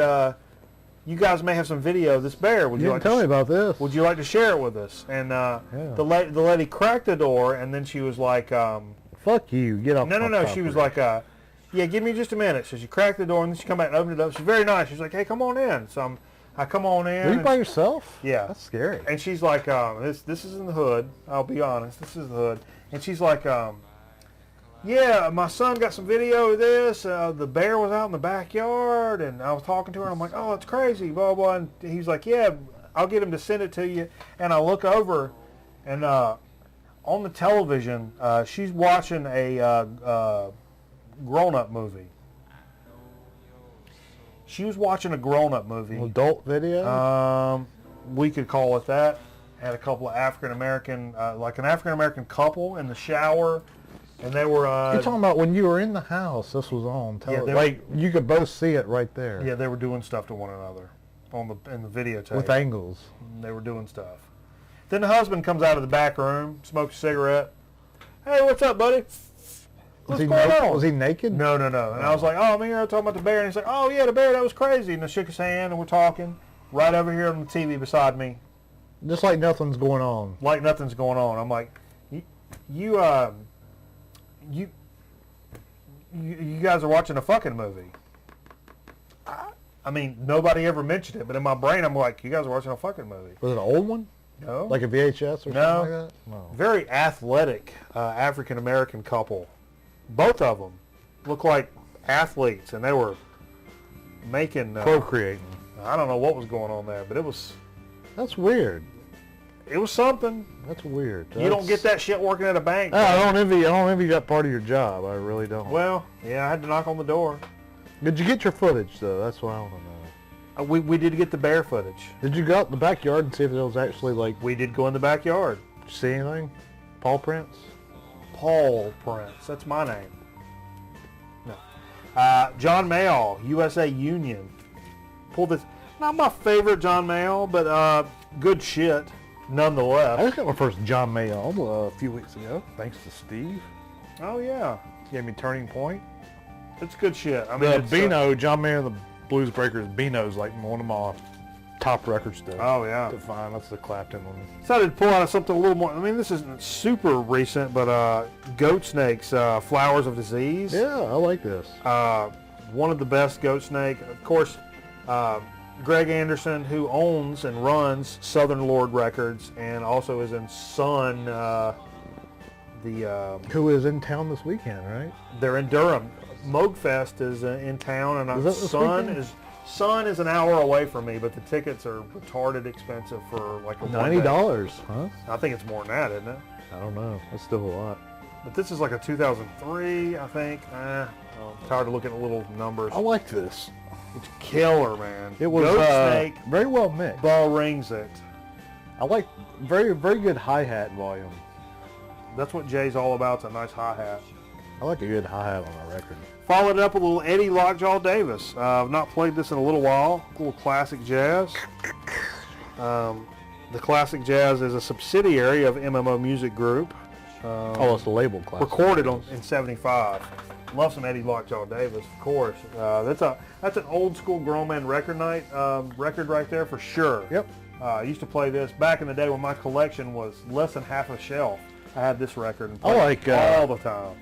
Speaker 1: you guys may have some video of this bear. Would
Speaker 2: You
Speaker 1: you
Speaker 2: didn't
Speaker 1: like
Speaker 2: tell me about this.
Speaker 1: Would you like to share it with us?" And the lady cracked the door, and then she was like,
Speaker 2: Fuck you. Get off my
Speaker 1: No.
Speaker 2: property.
Speaker 1: She was like, yeah, give me just a minute. So she cracked the door, and then she come back and opened it up. She's very nice. She's like, "Hey, come on in." So I come on in.
Speaker 2: Were you by yourself?
Speaker 1: Yeah.
Speaker 2: That's scary.
Speaker 1: And she's like, this is in the hood. I'll be honest. This is the hood. And she's like, yeah, my son got some video of this. The bear was out in the backyard, and I was talking to her, and I'm like, oh, it's crazy, blah, blah. And he's like, yeah, I'll get him to send it to you. And I look over, and on the television, she's watching a grown-up movie. She was watching a grown-up movie.
Speaker 2: Adult video?
Speaker 1: We could call it that. Had a couple of African-American, like an African-American couple in the shower. And they were...
Speaker 2: You're talking about when you were in the house, this was on television. Like, you could both see it right there.
Speaker 1: Yeah, they were doing stuff to one another in the videotape.
Speaker 2: With angles.
Speaker 1: They were doing stuff. Then the husband comes out of the back room, smokes a cigarette. Hey, what's up, buddy? What's going on?
Speaker 2: Was he naked?
Speaker 1: No. And I was like, oh, I'm here talking about the bear. And he's like, oh, yeah, the bear, that was crazy. And I shook his hand, and we're talking. Right over here on the TV beside me.
Speaker 2: Just like nothing's going on.
Speaker 1: Like nothing's going on. I'm like, you guys are watching a fucking movie. I mean, nobody ever mentioned it, but in my brain, I'm like, you guys are watching a fucking movie.
Speaker 2: Was it an old one?
Speaker 1: No.
Speaker 2: Like a VHS or something like that? No.
Speaker 1: Very athletic African-American couple. Both of them look like athletes, and they were making...
Speaker 2: procreating.
Speaker 1: I don't know what was going on there, but it was...
Speaker 2: That's weird.
Speaker 1: It was something.
Speaker 2: That's weird.
Speaker 1: You don't get that shit working at a bank.
Speaker 2: I don't envy that part of your job. I really don't.
Speaker 1: Well, yeah, I had to knock on the door.
Speaker 2: Did you get your footage, though? That's what I want to know.
Speaker 1: We did get the bear footage.
Speaker 2: Did you go out in the backyard and see if there was actually, like...
Speaker 1: We did go in the backyard.
Speaker 2: Did you see anything? Paw prints?
Speaker 1: Paul Prince. That's my name. No. John Mayall, USA Union. Pulled this. Not my favorite John Mayall, but good shit nonetheless.
Speaker 2: I just got my first John Mayall a few weeks ago, thanks to Steve.
Speaker 1: Oh, yeah.
Speaker 2: He gave me Turning Point.
Speaker 1: It's good shit. I mean,
Speaker 2: the Beano, John Mayer and the Blues Breakers, Beano's like one of my top records to find. That's the Clapton one.
Speaker 1: Decided to pull out something a little more. I mean, this isn't super recent, but Goat Snake's Flowers of Disease.
Speaker 2: Yeah, I like this.
Speaker 1: One of the best Goat Snake. Of course, Greg Anderson, who owns and runs Southern Lord Records and also is in Sun.
Speaker 2: Who is in town this weekend, right?
Speaker 1: They're in Durham. Moogfest is in town, and Sun is an hour away from me, but the tickets are retarded expensive for like a
Speaker 2: $90, huh?
Speaker 1: I think it's more than that, isn't it?
Speaker 2: I don't know. That's still a lot.
Speaker 1: But this is like a 2003, I think. I'm tired of looking at little numbers.
Speaker 2: I like this.
Speaker 1: It's killer, man.
Speaker 2: It was
Speaker 1: Goat Snake,
Speaker 2: very well mixed.
Speaker 1: Ball Rings it.
Speaker 2: I like very good hi-hat volume.
Speaker 1: That's what Jay's all about. It's a nice hi-hat.
Speaker 2: I like a good hi-hat on a record.
Speaker 1: Followed it up with a little Eddie Lockjaw Davis. I've not played this in a little while. A little classic jazz. The Classic Jazz is a subsidiary of MMO Music Group.
Speaker 2: It's a label class.
Speaker 1: Recorded in '75. Love some Eddie Lockjaw Davis, of course. That's an old school grown man record night record right there for sure.
Speaker 2: Yep.
Speaker 1: I used to play this back in the day when my collection was less than half a shelf. I had this record and played all the time.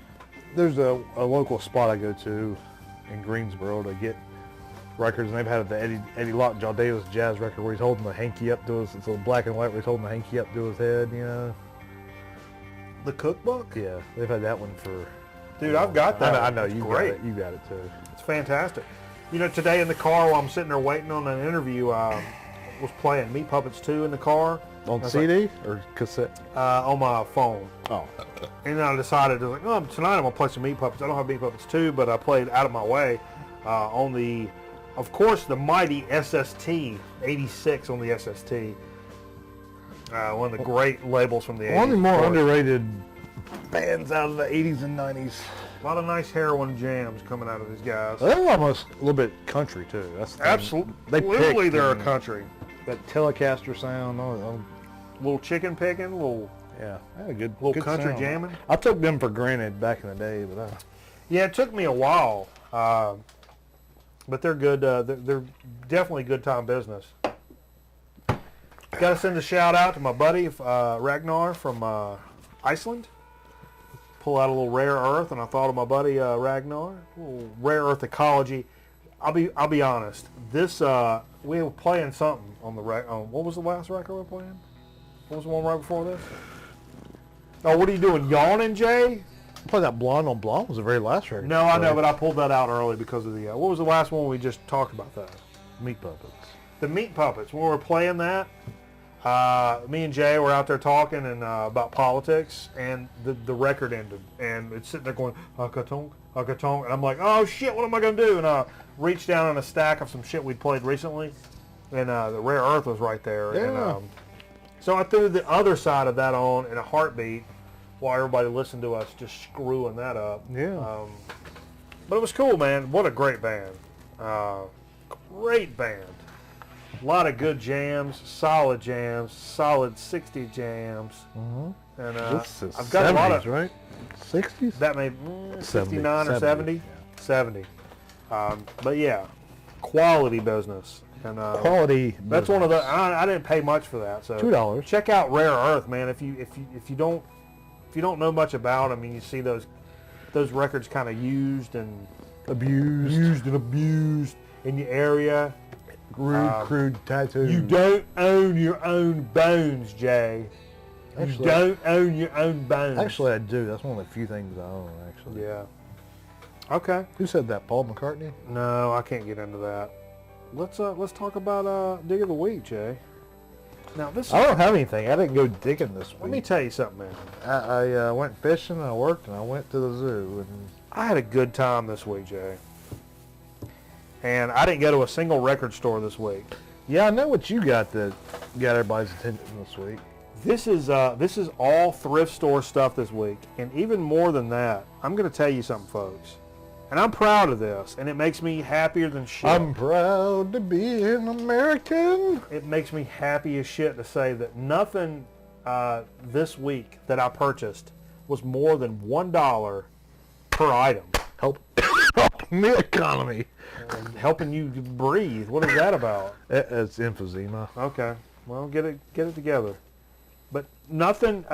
Speaker 2: There's a local spot I go to in Greensboro to get records, and they've had the Eddie Lockjaw Davis jazz record where he's holding the hanky up to his, it's a black and white where he's holding the hanky up to his head, you know.
Speaker 1: The cookbook?
Speaker 2: Yeah, they've had that one for...
Speaker 1: Dude, I've got that.
Speaker 2: I know,
Speaker 1: it's
Speaker 2: you
Speaker 1: great.
Speaker 2: got it. You got it too.
Speaker 1: It's fantastic. You know, today in the car while I'm sitting there waiting on an interview, I was playing Meat Puppets 2 in the car.
Speaker 2: On CD or cassette?
Speaker 1: On my phone.
Speaker 2: Oh.
Speaker 1: And then I decided, tonight I'm going to play some Meat Puppets. I don't have Meat Puppets 2, but I played Out of My Way on the, of course, the mighty SST, 86 on the SST. One of the great labels from the 80s.
Speaker 2: One of the more underrated bands out of the 80s and 90s.
Speaker 1: A lot of nice heroin jams coming out of these guys.
Speaker 2: They're almost a little bit country too. That's the
Speaker 1: Absolutely, they're a country.
Speaker 2: That Telecaster sound,
Speaker 1: little chicken picking,
Speaker 2: yeah, a good
Speaker 1: country
Speaker 2: sound.
Speaker 1: jamming.
Speaker 2: I took them for granted back in the day, but
Speaker 1: yeah, it took me a while, but they're good. They're definitely good time business. Got to send a shout out to my buddy Ragnar from Iceland. Pull out a little rare earth, and I thought of my buddy Ragnar. A little rare earth ecology. I'll be honest. This we were playing something on the what was the last record we were playing? What was the one right before this? Oh, what are you doing? Yawning, Jay?
Speaker 2: Play that Blonde on Blonde was the very last record.
Speaker 1: No, I know, but I pulled that out early because of the. What was the last one we just talked about? That
Speaker 2: Meat Puppets.
Speaker 1: The Meat Puppets. When we were playing that, me and Jay were out there talking and about politics, and the record ended, and it's sitting there going akatonk, akatonk, and I'm like, oh shit, what am I gonna do? And I reached down on a stack of some shit we'd played recently, and the Rare Earth was right there.
Speaker 2: Yeah.
Speaker 1: And, so I threw the other side of that on in a heartbeat while everybody listened to us just screwing that up.
Speaker 2: Yeah.
Speaker 1: But it was cool, man. What a great band. Great band. A lot of good jams, solid 60 jams.
Speaker 2: Mm-hmm.
Speaker 1: And
Speaker 2: I've got 70s, a lot of right? 60s?
Speaker 1: That may 69 or 70.
Speaker 2: Yeah.
Speaker 1: 70. But yeah, quality business. And
Speaker 2: quality.
Speaker 1: That's one of the. I didn't pay much for that. So
Speaker 2: $2.
Speaker 1: Check out Rare Earth, man. If you don't know much about them, and you see those records kind of used and abused in your area.
Speaker 2: Crude tattoos.
Speaker 1: You don't own your own bones, Jay. You don't own your own bones.
Speaker 2: Actually, I do. That's one of the few things I own, actually.
Speaker 1: Yeah. Okay.
Speaker 2: Who said that? Paul McCartney?
Speaker 1: No, I can't get into that. Let's talk about Dig of the Week, Jay. Now
Speaker 2: I don't have anything. I didn't go digging this week.
Speaker 1: Let me tell you something, man.
Speaker 2: I went fishing, I worked, and I went to the zoo. And
Speaker 1: I had a good time this week, Jay. And I didn't go to a single record store this week.
Speaker 2: Yeah, I know what you got that got everybody's attention this week.
Speaker 1: This is all thrift store stuff this week, and even more than that, I'm going to tell you something, folks. And I'm proud of this, and it makes me happier than shit.
Speaker 2: I'm proud to be an American.
Speaker 1: It makes me happy as shit to say that nothing this week that I purchased was more than $1 per item.
Speaker 2: Helping the economy.
Speaker 1: And helping you breathe. What is that about?
Speaker 2: It's emphysema.
Speaker 1: Okay. Well, get it together. But nothing.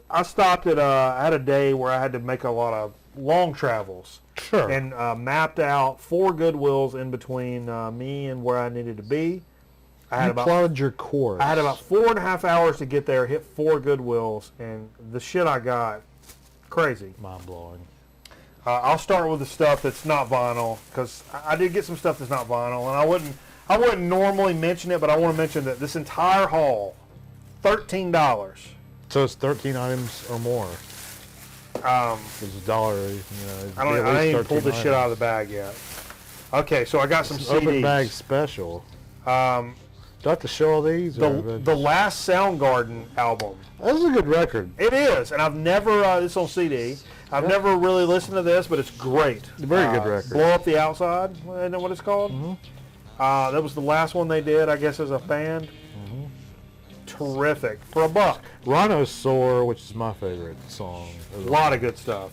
Speaker 1: I stopped at. I had a day where I had to make a lot of long travels.
Speaker 2: Sure.
Speaker 1: And mapped out 4 Goodwills in between me and where I needed to be.
Speaker 2: You plotted your course.
Speaker 1: I had about 4.5 hours to get there, hit 4 Goodwills, and the shit I got, crazy.
Speaker 2: Mind blowing.
Speaker 1: I'll start with the stuff that's not vinyl, because I did get some stuff that's not vinyl, and I wouldn't normally mention it, but I want to mention that this entire haul, $13.
Speaker 2: So it's 13 items or more. It's $1.
Speaker 1: I ain't even pulled this shit out of the bag yet. Okay, so I got some CDs.
Speaker 2: Open bag special. Do I have to show all these?
Speaker 1: The last Soundgarden album.
Speaker 2: This is a good record.
Speaker 1: It is, and I've never, it's on CD. I've never really listened to this, but it's great.
Speaker 2: Very good record.
Speaker 1: Blow Up the Outside, isn't that what it's called? Mm-hmm. That was the last one they did, I guess, as a band. Mm-hmm. Terrific. For $1.
Speaker 2: Rhinosaur, which is my favorite song.
Speaker 1: A lot of good stuff.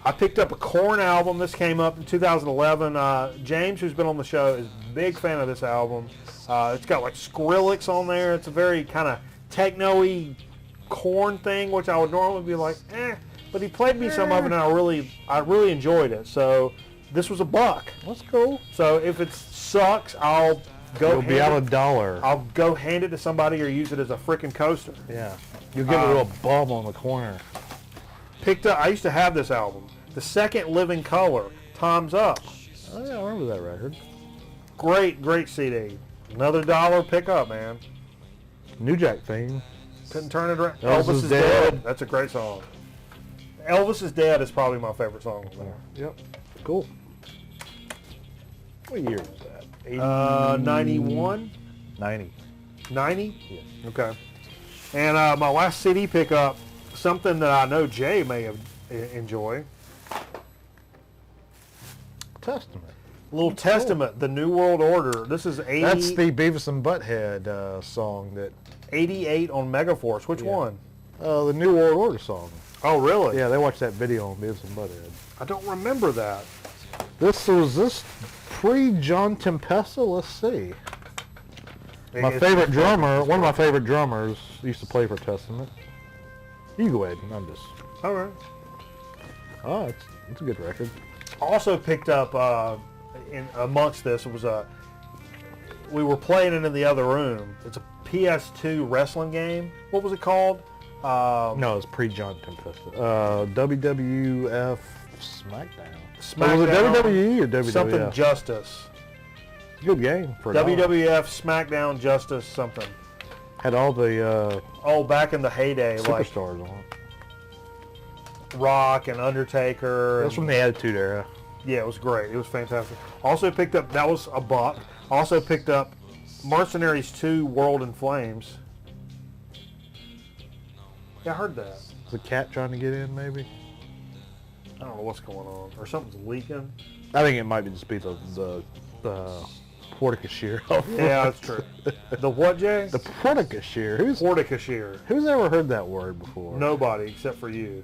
Speaker 1: I picked up a Korn album. This came up in 2011. James, who's been on the show, is a big fan of this album. It's got like Skrillex on there. It's a very kind of techno-y Korn thing, which I would normally be like, eh. But he played me some of it, and I really enjoyed it. So this was $1.
Speaker 2: That's cool.
Speaker 1: So if it sucks, I'll go.
Speaker 2: You'll be out $1.
Speaker 1: I'll go hand it to somebody or use it as a freaking coaster.
Speaker 2: Yeah. You'll get a little bum on the corner.
Speaker 1: Picked up. I used to have this album, The Second Living Color, Time's Up.
Speaker 2: Oh yeah, I remember that record.
Speaker 1: Great CD. Another $1 pickup, man.
Speaker 2: New Jack theme.
Speaker 1: Couldn't turn it around.
Speaker 2: Elvis is Dead.
Speaker 1: That's a great song. Elvis is Dead is probably my favorite song on there.
Speaker 2: Yep. Cool. What year was that?
Speaker 1: 91?
Speaker 2: 90.
Speaker 1: 90?
Speaker 2: Yeah.
Speaker 1: Okay. And my last CD pickup, something that I know Jay may have enjoy.
Speaker 2: Testament.
Speaker 1: A little
Speaker 2: That's
Speaker 1: Testament,
Speaker 2: cool.
Speaker 1: The New World Order. This is 80.
Speaker 2: That's the Beavis and Butthead song that.
Speaker 1: 88 on Megaforce. Which one?
Speaker 2: The New World Order song.
Speaker 1: Oh, really?
Speaker 2: Yeah, they watched that video on Beavis and Butthead.
Speaker 1: I don't remember that.
Speaker 2: This was pre-John Tempesta. Let's see. One of my favorite drummers used to play for Testament. You go ahead. I'm just.
Speaker 1: All right.
Speaker 2: Oh, it's a good record.
Speaker 1: Also picked up amongst this was we were playing it in the other room. It's a PS2 wrestling game. What was it called?
Speaker 2: No, it's pre-John Tempesta. WWF SmackDown.
Speaker 1: SmackDown.
Speaker 2: Was it WWE or WWF?
Speaker 1: Something Justice.
Speaker 2: Good game for
Speaker 1: WWF SmackDown Justice something.
Speaker 2: Had all the
Speaker 1: back in the heyday,
Speaker 2: superstars on it.
Speaker 1: Rock and Undertaker.
Speaker 2: That's from the Attitude Era.
Speaker 1: Yeah, it was great. It was fantastic. Also picked up, that was $1. Also picked up Mercenaries 2 World in Flames. Yeah, I heard that.
Speaker 2: Is the cat trying to get in, maybe?
Speaker 1: I don't know what's going on. Or something's leaking.
Speaker 2: I think it might be just be the porticashire.
Speaker 1: Yeah, that's true. The what, Jay?
Speaker 2: The porticashire.
Speaker 1: Porticashire.
Speaker 2: Who's ever heard that word before?
Speaker 1: Nobody except for you.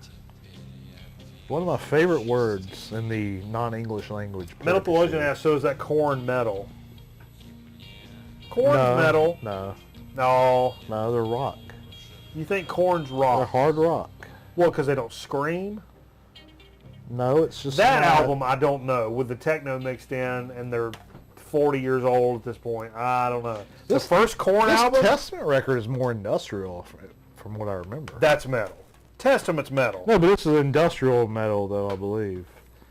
Speaker 2: One of my favorite words in the non-English language.
Speaker 1: Metal Theologian asks, so is that Korn metal? Korn's metal.
Speaker 2: No, they're rock.
Speaker 1: You think Korn's rock?
Speaker 2: They're hard rock.
Speaker 1: Well, because they don't scream?
Speaker 2: No, it's just
Speaker 1: that album. I don't know. With the techno mixed in, and they're 40 years old at this point. I don't know. The first Korn album.
Speaker 2: This Testament record is more industrial, from what I remember.
Speaker 1: That's metal. Testament's metal.
Speaker 2: No, but this is industrial metal, though, I believe.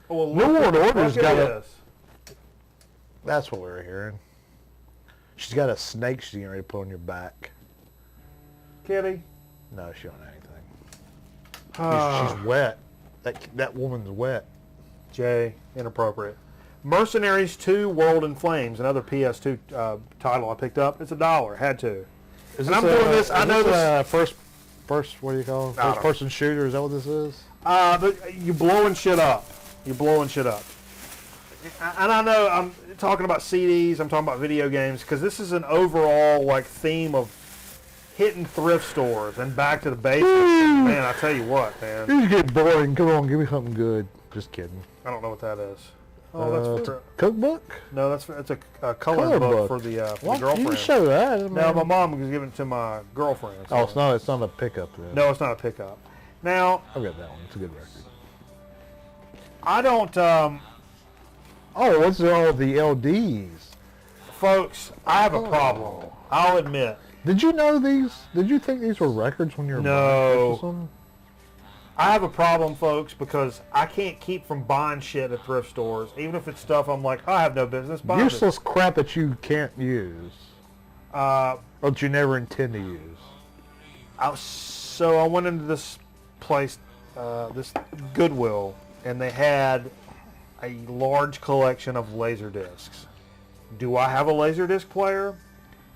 Speaker 1: Well,
Speaker 2: New World Order's got
Speaker 1: a...
Speaker 2: That's what we were hearing. She's got a snake she's getting ready to put on your back.
Speaker 1: Kitty?
Speaker 2: No, she don't have anything. She's wet. That woman's wet.
Speaker 1: Jay, inappropriate. Mercenaries 2 World in Flames, another PS2 title I picked up. It's $1. Had to.
Speaker 2: And I'm doing this. I know this. First, what do you call it? First person shooter. Is that what this is?
Speaker 1: But you're blowing shit up. You're blowing shit up. And I know I'm talking about CDs. I'm talking about video games because this is an overall theme of hitting thrift stores and back to the basics. Man, I tell you what, man.
Speaker 2: You get boring. Come on, give me something good. Just kidding.
Speaker 1: I don't know what that is. Oh, that's for
Speaker 2: cookbook?
Speaker 1: No, that's a color book for the girlfriend.
Speaker 2: You can show that.
Speaker 1: No, my mom was giving it to my girlfriend. So.
Speaker 2: Oh, it's not a pickup then.
Speaker 1: No, it's not a pickup. Now
Speaker 2: I've got that one. It's a good record.
Speaker 1: I don't.
Speaker 2: What's all the LDs?
Speaker 1: Folks, I have a problem. I'll admit.
Speaker 2: Did you know these? Did you think these were records when you were buying them?
Speaker 1: I have a problem, folks, because I can't keep from buying shit at thrift stores, even if it's stuff I'm like, I have no business buying.
Speaker 2: Useless crap that you can't use, or that you never intend to use.
Speaker 1: So I went into this place, this Goodwill, and they had a large collection of laser discs. Do I have a laser disc player?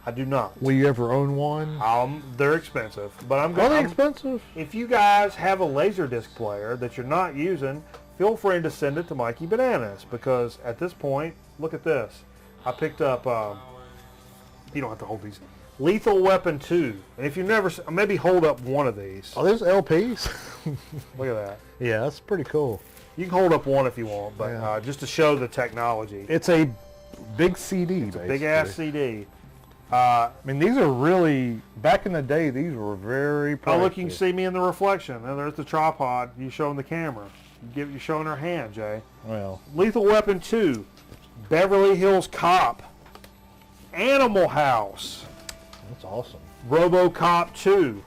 Speaker 1: I do not.
Speaker 2: Will you ever own one?
Speaker 1: They're expensive, but I'm
Speaker 2: Are
Speaker 1: going.
Speaker 2: they expensive?
Speaker 1: If you guys have a laser disc player that you're not using, feel free to send it to Mikey Bananas, because at this point, look at this. I picked up. You don't have to hold these. Lethal Weapon 2, and if you've never, maybe hold up one of these.
Speaker 2: Are those LPs?
Speaker 1: Look at that.
Speaker 2: Yeah, that's pretty cool.
Speaker 1: You can hold up one if you want, but
Speaker 2: Yeah.
Speaker 1: just to show the technology.
Speaker 2: It's a big CD.
Speaker 1: It's a big ass CD.
Speaker 2: I mean, these are really, back in the day, these were very pricey.
Speaker 1: Oh, look, you can see me in the reflection. And there's the tripod. You showing the camera. You're showing her hand, Jay.
Speaker 2: Well,
Speaker 1: Lethal Weapon 2, Beverly Hills Cop, Animal House,
Speaker 2: that's awesome.
Speaker 1: RoboCop 2,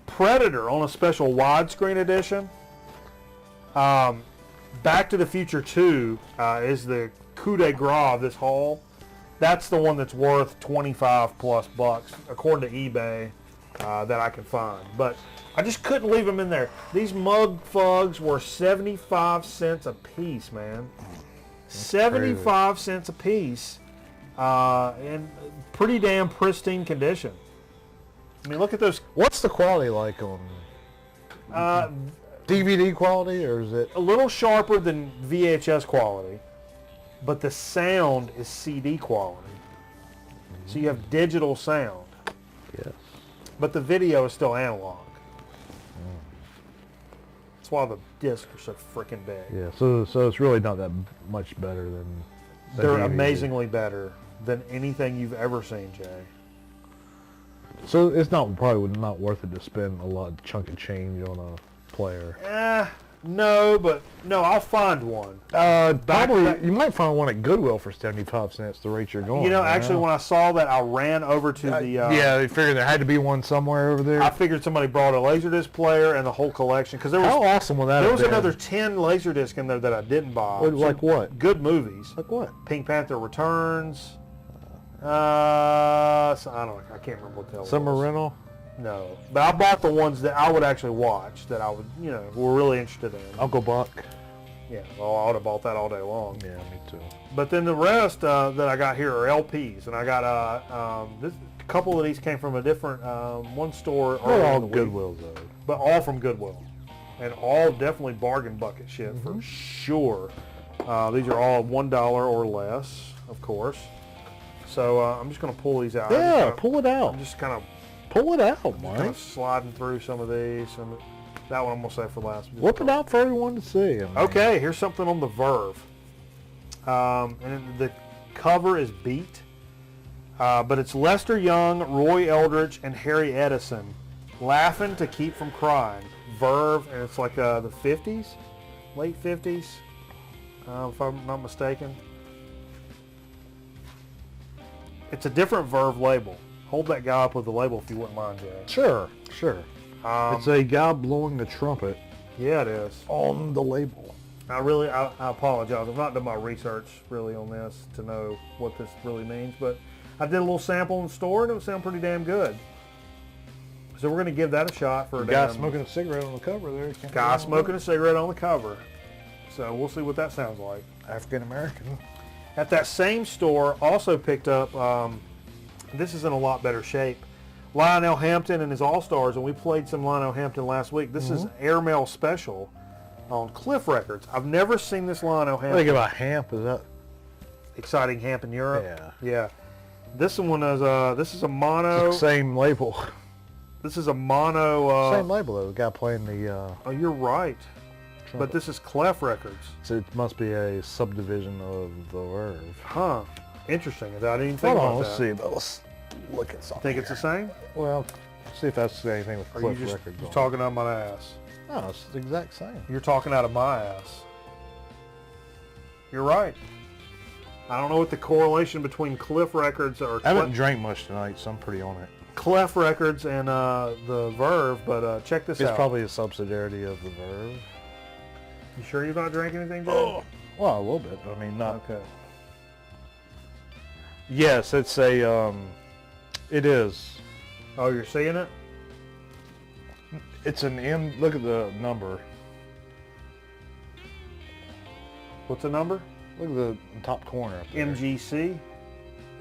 Speaker 1: Predator on a special widescreen edition. Back to the Future 2 is the coup de grace of this haul. That's the one that's worth 25 plus bucks, according to eBay, that I can find. But I just couldn't leave them in there. These mug fugs were 75 cents a piece, man. That's 75 cents a piece, in pretty damn pristine condition. I mean, look at those.
Speaker 2: What's the quality like on DVD quality, or is it?
Speaker 1: A little sharper than VHS quality, but the sound is CD quality. So you have digital sound.
Speaker 2: Yes.
Speaker 1: But the video is still analog. That's why the discs are so freaking big.
Speaker 2: Yeah, so it's really not that much better than
Speaker 1: They're
Speaker 2: DVD.
Speaker 1: amazingly better than anything you've ever seen, Jay.
Speaker 2: So it's probably not worth it to spend a lot chunk of change on a player.
Speaker 1: No, I'll find one.
Speaker 2: Probably you might find one at Goodwill for 75 cents. The rate you're going.
Speaker 1: You know, actually, when I saw that, I ran over to the.
Speaker 2: Yeah, they figured there had to be one somewhere over there.
Speaker 1: I figured somebody brought a Laserdisc player and the whole collection, because there was.
Speaker 2: How awesome would that
Speaker 1: There
Speaker 2: have
Speaker 1: was
Speaker 2: been?
Speaker 1: another 10 Laserdisc in there that I didn't buy.
Speaker 2: Like what?
Speaker 1: Good movies.
Speaker 2: Like what?
Speaker 1: Pink Panther Returns. I can't remember what the hell it
Speaker 2: Summer
Speaker 1: was.
Speaker 2: rental.
Speaker 1: No, but I bought the ones that I would actually watch, that I would, were really interested in.
Speaker 2: Uncle Buck.
Speaker 1: Yeah, well, I would have bought that all day long.
Speaker 2: Yeah, me too.
Speaker 1: But then the rest that I got here are LPs, and I got a couple of these came from a different one store.
Speaker 2: They're all
Speaker 1: in the week,
Speaker 2: Goodwills though.
Speaker 1: but all from Goodwill, and all definitely bargain bucket shit for sure. These are all $1 or less, of course. So I'm just going to pull these out.
Speaker 2: Yeah, pull it out.
Speaker 1: I'm just kind of
Speaker 2: Pull it out,
Speaker 1: kind
Speaker 2: Mike.
Speaker 1: of sliding through some of these. That one I'm going to save for last.
Speaker 2: Whip it out for everyone to see. I mean.
Speaker 1: Okay, here's something on the Verve. And the cover is beat. But it's Lester Young, Roy Eldridge, and Harry Edison laughing to keep from crying. Verve, and it's like the 50s, late 50s, if I'm not mistaken. It's a different Verve label. Hold that guy up with the label if you wouldn't mind, Jay.
Speaker 2: Sure. It's a guy blowing the trumpet
Speaker 1: Yeah, it is.
Speaker 2: on the label.
Speaker 1: I apologize. I've not done my research really on this to know what this really means, but I did a little sample in the store and it would sound pretty damn good. So we're going to give that a shot for a
Speaker 2: Guy smoking a cigarette on the cover there.
Speaker 1: guy smoking a cigarette on the cover. So we'll see what that sounds like.
Speaker 2: African American.
Speaker 1: At that same store, also picked up, this is in a lot better shape, Lionel Hampton and his All-Stars, and we played some Lionel Hampton last week. This is Airmail Special on Cliff Records. I've never seen this Lionel Hampton.
Speaker 2: What do you think about Hamp? Is that
Speaker 1: Exciting Hamp in Europe?
Speaker 2: Yeah.
Speaker 1: Yeah. This one is, this is a mono.
Speaker 2: same label?
Speaker 1: This is a mono.
Speaker 2: Same label though. The guy playing the.
Speaker 1: Oh, you're right.
Speaker 2: trumpet.
Speaker 1: But this is Clef Records.
Speaker 2: So it must be a subdivision of the Verve.
Speaker 1: Huh. Interesting. I didn't even think
Speaker 2: Hold
Speaker 1: about
Speaker 2: on,
Speaker 1: that.
Speaker 2: let's see. But let's look at something.
Speaker 1: Think it's the same?
Speaker 2: Well, see if that's anything with
Speaker 1: Or are you
Speaker 2: Cliff
Speaker 1: just
Speaker 2: Records on.
Speaker 1: talking out my ass?
Speaker 2: No, it's the exact same.
Speaker 1: You're talking out of my ass. You're right. I don't know what the correlation between Cliff Records or
Speaker 2: I haven't drank much tonight, so I'm pretty on it.
Speaker 1: Clef Records and the Verve, but check this
Speaker 2: It's
Speaker 1: out.
Speaker 2: probably a subsidiary of the Verve.
Speaker 1: You sure you've not drank anything, Jay?
Speaker 2: Oh, well, a little bit. I mean, not.
Speaker 1: Okay.
Speaker 2: Yes, it's a. It is.
Speaker 1: Oh, you're seeing it?
Speaker 2: It's an M. Look at the number.
Speaker 1: What's the number?
Speaker 2: Look at the top corner up there.
Speaker 1: MGC?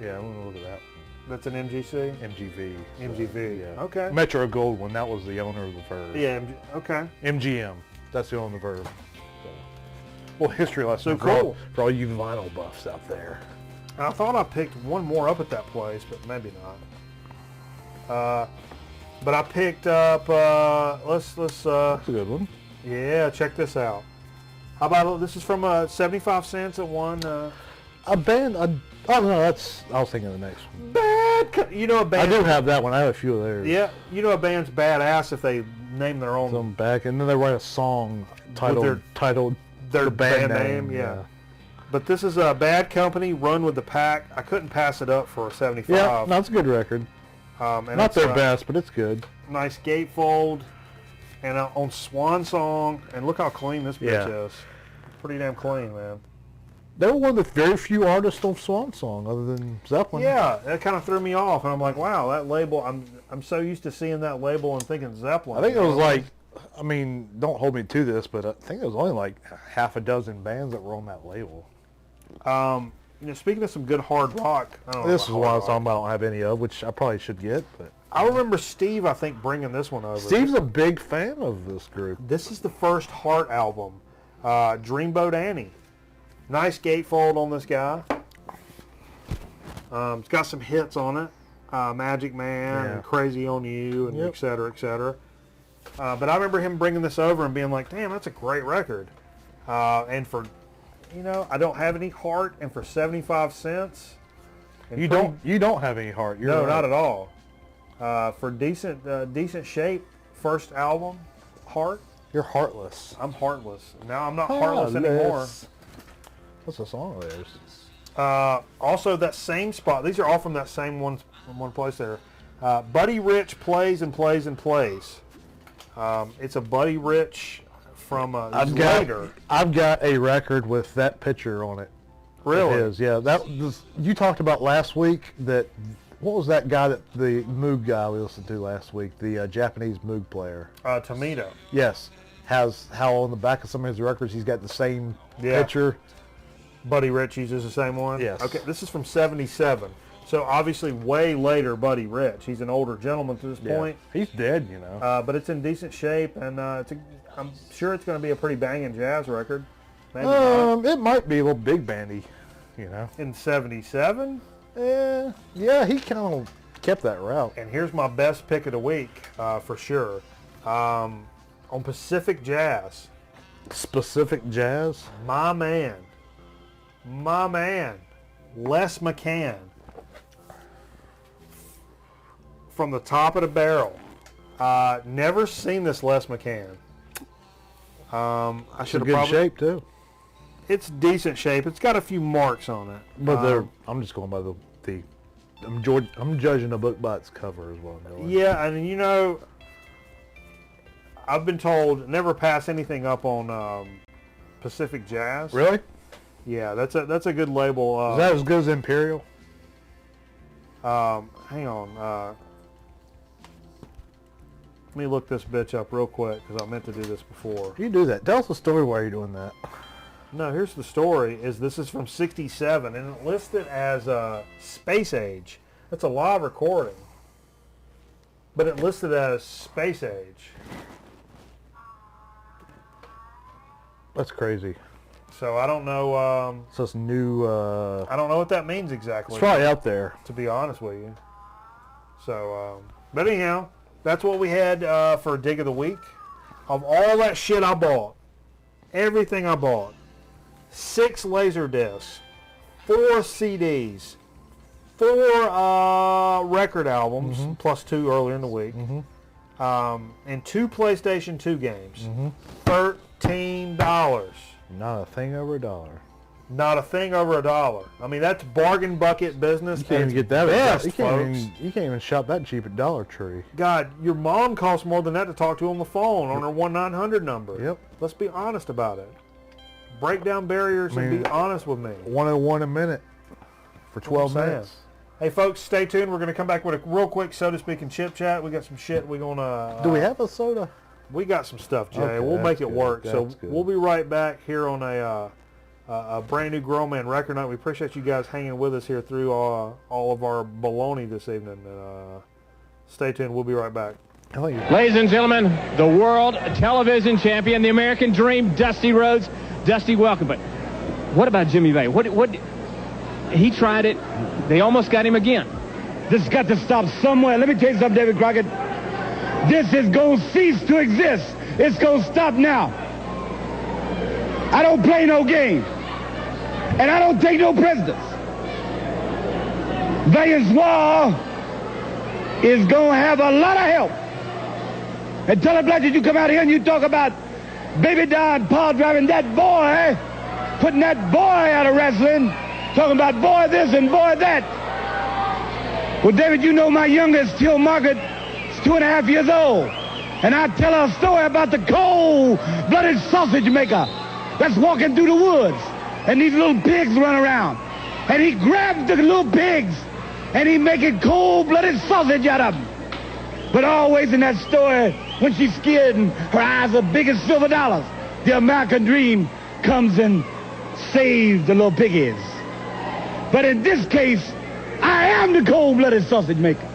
Speaker 2: Yeah, I'm gonna look at that one.
Speaker 1: That's an MGC?
Speaker 2: MGV.
Speaker 1: MGV.
Speaker 2: Yeah.
Speaker 1: Okay.
Speaker 2: Metro Goldwyn, that was the owner of the Verve.
Speaker 1: Yeah, okay.
Speaker 2: MGM, that's the owner of the Verve. So. Well, history lesson for all you vinyl buffs out there.
Speaker 1: I thought I picked one more up at that place, but maybe not. But I picked up, let's. That's
Speaker 2: a good one.
Speaker 1: Yeah, check this out. How about, this is from 75 cents at one.
Speaker 2: A band, oh no, I was thinking of the next one.
Speaker 1: You know a band.
Speaker 2: I do have that one, I have a few of theirs.
Speaker 1: Yeah, you know a band's badass if they name their own.
Speaker 2: Some back, and then they write a song titled
Speaker 1: their
Speaker 2: the band
Speaker 1: name, yeah. But this is a Bad Company, Run with the Pack. I couldn't pass it up for a 75.
Speaker 2: Yeah, no, it's a good record.
Speaker 1: And
Speaker 2: not their best, but it's good.
Speaker 1: Nice gatefold, and on Swan Song, and look how clean this bitch is. Pretty damn clean, man.
Speaker 2: They were one of the very few artists on Swan Song, other than Zeppelin.
Speaker 1: Yeah, that kind of threw me off, and I'm like, wow, that label. I'm so used to seeing that label and thinking Zeppelin.
Speaker 2: I think it was like, I mean, don't hold me to this, but I think it was only like half a dozen bands that were on that label.
Speaker 1: You know, speaking of some good hard rock,
Speaker 2: this is what I was talking about. I don't have any of, which I probably should get. But
Speaker 1: I remember Steve, I think, bringing this one over.
Speaker 2: Steve's a big fan of this group.
Speaker 1: This is the first Heart album, Dreamboat Annie. Nice gatefold on this guy. It's got some hits on it, Magic Man, and Crazy on You, and et cetera, et cetera. But I remember him bringing this over and being like, damn, that's a great record. And for, you know, I don't have any Heart, and for 75 cents.
Speaker 2: You don't have any Heart.
Speaker 1: No, right. Not at all. For decent shape, first album, Heart.
Speaker 2: You're heartless.
Speaker 1: I'm heartless. Now I'm not heartless anymore.
Speaker 2: What's the song of theirs?
Speaker 1: Also, that same spot. These are all from that same one place there. Buddy Rich Plays and Plays and Plays. It's a Buddy Rich from later.
Speaker 2: I've got a record with that picture on it.
Speaker 1: Really?
Speaker 2: It is, yeah. You talked about last week that, what was that guy, the Moog guy we listened to last week, the Japanese Moog player?
Speaker 1: Tomito.
Speaker 2: Yes. Has how on the back of some of his records he's got the same picture.
Speaker 1: Buddy Rich uses the same one?
Speaker 2: Yes.
Speaker 1: Okay, this is from 77. So obviously way later Buddy Rich. He's an older gentleman to this point.
Speaker 2: He's dead, you know.
Speaker 1: But it's in decent shape, and I'm sure it's going to be a pretty banging jazz record. Maybe
Speaker 2: it might be a little big bandy, you know.
Speaker 1: In 77?
Speaker 2: Yeah, he kind of kept that route.
Speaker 1: And here's my best pick of the week, for sure. On Pacific Jazz.
Speaker 2: Specific Jazz?
Speaker 1: My man, Les McCann. From the Top of the Barrel. Never seen this Les McCann. I should have
Speaker 2: good shape too.
Speaker 1: It's decent shape. It's got a few marks on it.
Speaker 2: But I'm just going by I'm judging the book by its cover as well.
Speaker 1: Yeah, and you know, I've been told never pass anything up on Pacific Jazz.
Speaker 2: Really?
Speaker 1: Yeah, that's a good label.
Speaker 2: Is that as good as Imperial?
Speaker 1: Hang on. Let me look this bitch up real quick because I meant to do this before.
Speaker 2: You do that. Tell us the story why you're doing that.
Speaker 1: No, here's the story. This is from 67 and it listed as Space Age. That's a live recording. But it listed as Space Age.
Speaker 2: That's crazy.
Speaker 1: So I don't know.
Speaker 2: So it's new.
Speaker 1: I don't know what that means exactly.
Speaker 2: It's probably out there.
Speaker 1: To be honest with you. So, but anyhow, that's what we had for a dig of the week. Of all that shit I bought, everything I bought, 6 laser discs, 4 CDs, 4 record albums, plus 2 earlier in the week, and 2 PlayStation 2 games. $13.
Speaker 2: Not a thing over $1.
Speaker 1: Not a thing over $1. I mean, that's bargain bucket business.
Speaker 2: You can't even get that.
Speaker 1: Best,
Speaker 2: you can't even shop that cheap at Dollar Tree.
Speaker 1: God, your mom costs more than that to talk to on the phone on her 1-900 number.
Speaker 2: Yep.
Speaker 1: Let's be honest about it. Break down barriers and be honest with me.
Speaker 2: 101 a minute for 12 minutes.
Speaker 1: Hey, folks, stay tuned. We're going to come back with a real quick soda speak and chip chat. We got some shit we're going to...
Speaker 2: Do we have a soda?
Speaker 1: We got some stuff, Jay.
Speaker 2: Okay,
Speaker 1: we'll make it work.
Speaker 2: That's good.
Speaker 1: We'll be right back here on a a brand new Grown Man Record Night. We appreciate you guys hanging with us here through all of our baloney this evening. Stay tuned. We'll be right back.
Speaker 3: Ladies and gentlemen, the world television champion, the American Dream, Dusty Rhodes. Dusty, welcome. But what about Jimmy Bay? What? He tried it. They almost got him again.
Speaker 4: This has got to stop somewhere. Let me tell you something, David Crockett. This is going to cease to exist. It's going to stop now. I don't play no game. And I don't take no prisoners. Venezuela is going to have a lot of help. And tell the Blanchard, you come out here and you talk about Baby Don Paul driving that boy, putting that boy out of wrestling, talking about boy this and boy that. Well, David, you know my youngest, Till Margaret, is 2.5 years old. And I tell her a story about the cold-blooded sausage maker that's walking through the woods. And these little pigs run around. And he grabs the little pigs and he making cold-blooded sausage out of them. But always in that story, when she's scared and her eyes are big as silver dollars, the American dream comes and saves the little piggies. But in this case, I am the cold-blooded sausage maker.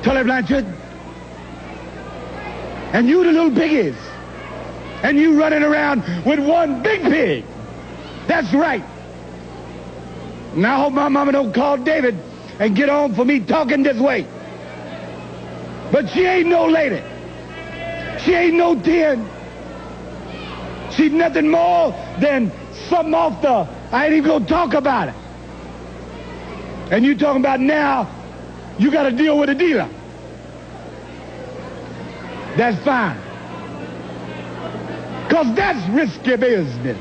Speaker 4: Tully Blanchard. And you the little piggies. And you running around with one big pig. That's right. And I hope my mama don't call David and get on for me talking this way. But she ain't no lady. She ain't no 10. She's nothing more than something off the... I ain't even gonna talk about it. And you talking about now, you got to deal with a dealer. That's fine. Because that's risky business.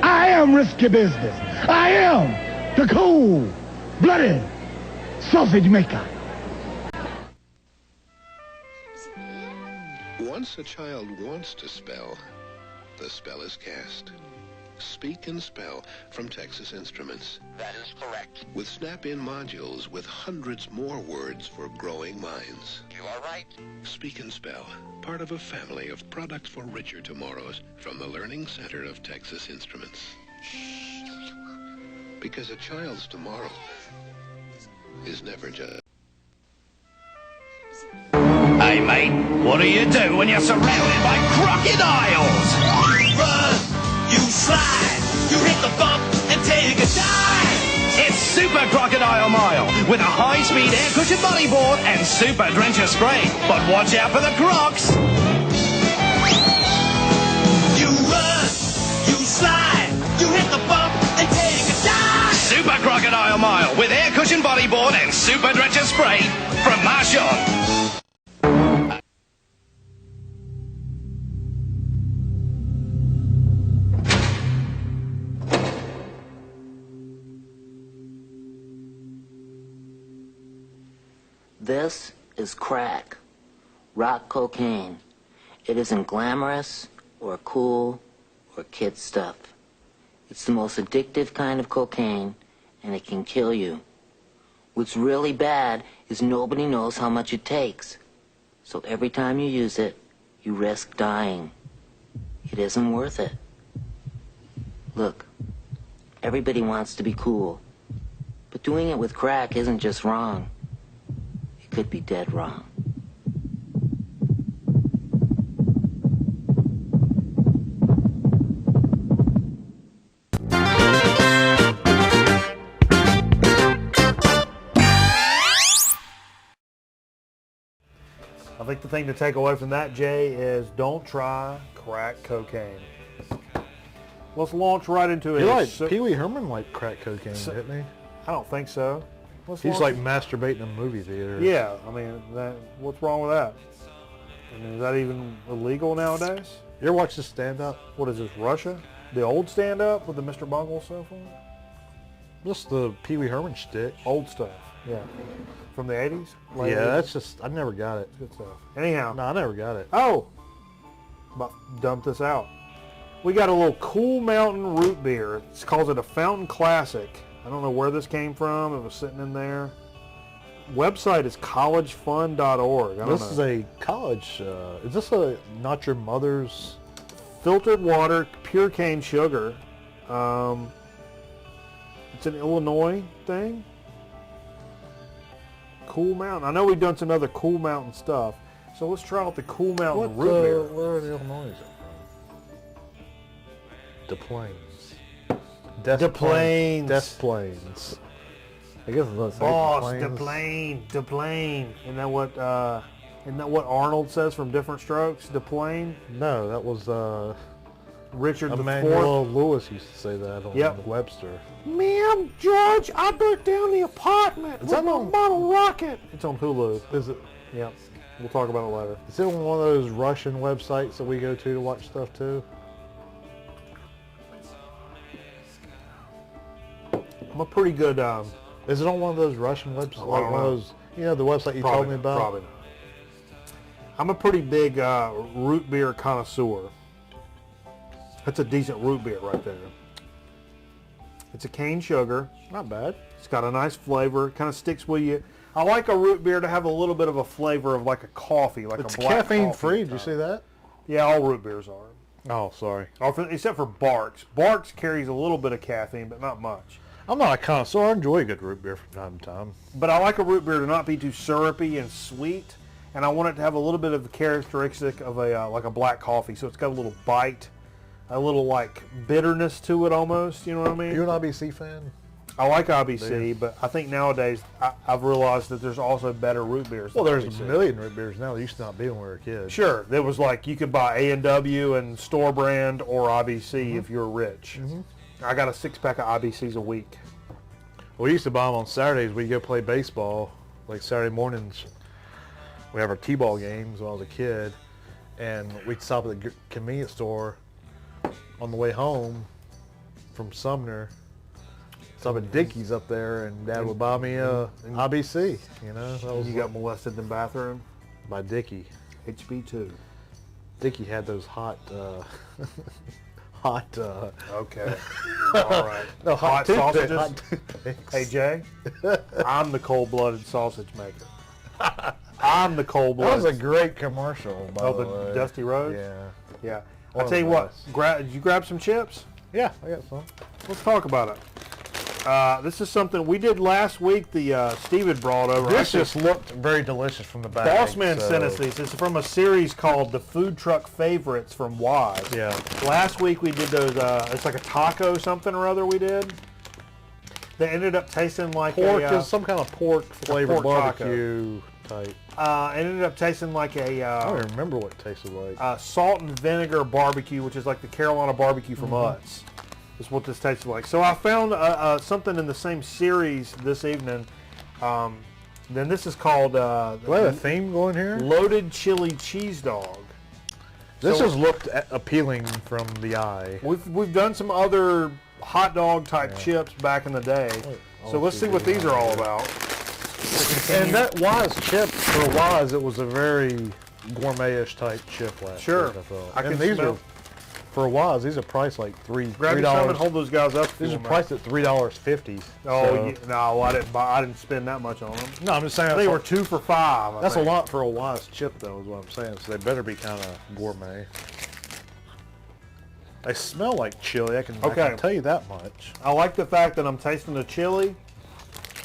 Speaker 4: I am risky business. I am the cold-blooded sausage maker.
Speaker 5: Once a child wants to spell, the spell is cast. Speak and Spell from Texas Instruments.
Speaker 6: That is correct.
Speaker 5: With snap-in modules with hundreds more words for growing minds.
Speaker 6: You are right.
Speaker 5: Speak and Spell, part of a family of products for richer tomorrows from the Learning Center of Texas Instruments. Because a child's tomorrow is never just...
Speaker 6: Hey, mate, what do you do when you're surrounded by crocodiles? You run! You slide, you hit the bump and take a dive. It's Super Crocodile Mile with a high-speed air cushion bodyboard and super drencher spray. But watch out for the crocs. You run, you slide, you hit the bump and take a dive. Super Crocodile Mile with air cushion bodyboard and super drencher spray from Marchon.
Speaker 7: This is crack, rock cocaine. It isn't glamorous or cool or kid stuff. It's the most addictive kind of cocaine, and it can kill you. What's really bad is nobody knows how much it takes. So every time you use it, you risk dying. It isn't worth it. Look, everybody wants to be cool, but doing it with crack isn't just wrong. Could be dead wrong.
Speaker 1: I think the thing to take away from that, Jay, is don't try crack cocaine. Let's launch right into it.
Speaker 2: Pee Wee Herman liked crack cocaine, didn't he?
Speaker 1: I don't think so.
Speaker 2: He's like masturbating in movie theaters.
Speaker 1: Yeah, I mean, what's wrong with that? I mean, is that even illegal nowadays?
Speaker 2: You ever watch this stand-up?
Speaker 1: What is this, Russia? The old stand-up with the Mr. Bungle stuff on it?
Speaker 2: Just the Pee Wee Herman shtick.
Speaker 1: Old stuff, yeah. From the 80s?
Speaker 2: Yeah, 80s? That's just, I never got it.
Speaker 1: Good stuff. Anyhow.
Speaker 2: No, I never got it.
Speaker 1: Oh! About to dump this out. We got a little Cool Mountain root beer. It calls it a Fountain Classic. I don't know where this came from. It was sitting in there. Website is collegefun.org.
Speaker 2: This is a college. Is this a not your mother's
Speaker 1: filtered water, pure cane sugar. It's an Illinois thing. Cool Mountain. I know we've done some other Cool Mountain stuff. So let's try out the Cool Mountain root beer.
Speaker 2: Where in Illinois is it from? Des Plaines.
Speaker 1: Des Plaines.
Speaker 2: Des Plaines. I guess it's not
Speaker 1: Boss, Des Plaines. Isn't that what Arnold says from Different Strokes? Des Plaines?
Speaker 2: No, that was
Speaker 1: Richard
Speaker 2: Emmanuel
Speaker 1: IV.
Speaker 2: Lewis used to say that on Webster.
Speaker 1: Ma'am, George, I burnt down the apartment with my model rocket. It's on Hulu.
Speaker 2: Is it?
Speaker 1: Yep. We'll talk about it later.
Speaker 2: Is it on one of those Russian websites that we go to watch stuff too?
Speaker 1: I'm a pretty good...
Speaker 2: Is it on one of those Russian websites?
Speaker 1: I
Speaker 2: Like
Speaker 1: don't
Speaker 2: one of
Speaker 1: know.
Speaker 2: those, the website you told me about?
Speaker 1: Probably not. I'm a pretty big root beer connoisseur. That's a decent root beer right there. It's a cane sugar.
Speaker 2: Not bad.
Speaker 1: It's got a nice flavor. It kind of sticks with you. I like a root beer to have a little bit of a flavor of like a coffee, like
Speaker 2: It's
Speaker 1: a black
Speaker 2: caffeine
Speaker 1: coffee
Speaker 2: free. Did you
Speaker 1: type.
Speaker 2: see that?
Speaker 1: Yeah, all root beers are.
Speaker 2: Oh, sorry.
Speaker 1: Except for Barks. Barks carries a little bit of caffeine, but not much.
Speaker 2: I'm not a connoisseur. I enjoy a good root beer from time to time.
Speaker 1: But I like a root beer to not be too syrupy and sweet, and I want it to have a little bit of the characteristic of a like a black coffee. So it's got a little bite, a little like bitterness to it almost. You know what I mean?
Speaker 2: Are you an IBC fan?
Speaker 1: I like IBC, but I think nowadays I've realized that there's also better root beers.
Speaker 2: Well,
Speaker 1: than
Speaker 2: there's
Speaker 1: IBC.
Speaker 2: a million root beers now. There used to not be when we were kids.
Speaker 1: Sure, there was like you could buy A&W and store brand or IBC if you're rich. I got a 6-pack of IBCs a week.
Speaker 2: We used to buy them on Saturdays. We'd go play baseball, like Saturday mornings. We have our T-ball games when I was a kid, and we'd stop at the convenience store on the way home from Sumner. Stop at Dickie's up there, and Dad would buy me a IBC. That was
Speaker 1: You got molested in the bathroom?
Speaker 2: by Dickie.
Speaker 1: HB2.
Speaker 2: Dickie had those hot,
Speaker 1: Okay. All right.
Speaker 2: no, hot
Speaker 1: sausages?
Speaker 2: Hot toothpicks.
Speaker 1: Hey, Jay, I'm the cold-blooded sausage maker. I'm the
Speaker 2: That
Speaker 1: cold-blooded.
Speaker 2: was a great commercial, by the
Speaker 1: the
Speaker 2: way.
Speaker 1: Dusty Rhodes?
Speaker 2: Yeah.
Speaker 1: Yeah.
Speaker 2: One
Speaker 1: I'll
Speaker 2: of
Speaker 1: tell you
Speaker 2: the
Speaker 1: what,
Speaker 2: best.
Speaker 1: did you grab some chips?
Speaker 2: Yeah, I got some.
Speaker 1: Let's talk about it. This is something we did last week. Steve had brought over.
Speaker 2: This just looked very delicious from the back.
Speaker 1: Boss Man sent us these. It's from a series called The Food Truck Favorites from Wise.
Speaker 2: Yeah.
Speaker 1: Last week we did those. It's like a taco something or other we did. They ended up tasting like
Speaker 2: Pork
Speaker 1: a
Speaker 2: is some kind of pork flavored
Speaker 1: pork
Speaker 2: barbecue type.
Speaker 1: it ended up tasting like
Speaker 2: I don't even remember what it tasted like.
Speaker 1: salt and vinegar barbecue, which is like the Carolina barbecue from Utz. Is what this tasted like. So I found something in the same series this evening. Then this is called
Speaker 2: Do I have a theme going here?
Speaker 1: Loaded Chili Cheese Dog.
Speaker 2: This
Speaker 1: So-
Speaker 2: has looked appealing from the eye.
Speaker 1: We've done some other hot dog type chips back in the day. So let's see what these are all about.
Speaker 2: And that Wise chip, for Wise, it was a very gourmet-ish type chip last
Speaker 1: Sure.
Speaker 2: week, I thought.
Speaker 1: I can
Speaker 2: and these
Speaker 1: smell-
Speaker 2: are, for Wise, these are priced like
Speaker 1: Grab you some and hold those guys up.
Speaker 2: These are
Speaker 1: for me.
Speaker 2: priced at $3.50.
Speaker 1: Oh,
Speaker 2: so-
Speaker 1: no, I didn't spend that much on them.
Speaker 2: No, I'm just saying.
Speaker 1: They were 2 for $5.
Speaker 2: That's a lot for a Wise chip, though, is what I'm saying. So they better be kind of gourmet. They smell like chili. I can tell you that much.
Speaker 1: I like the fact that I'm tasting the chili.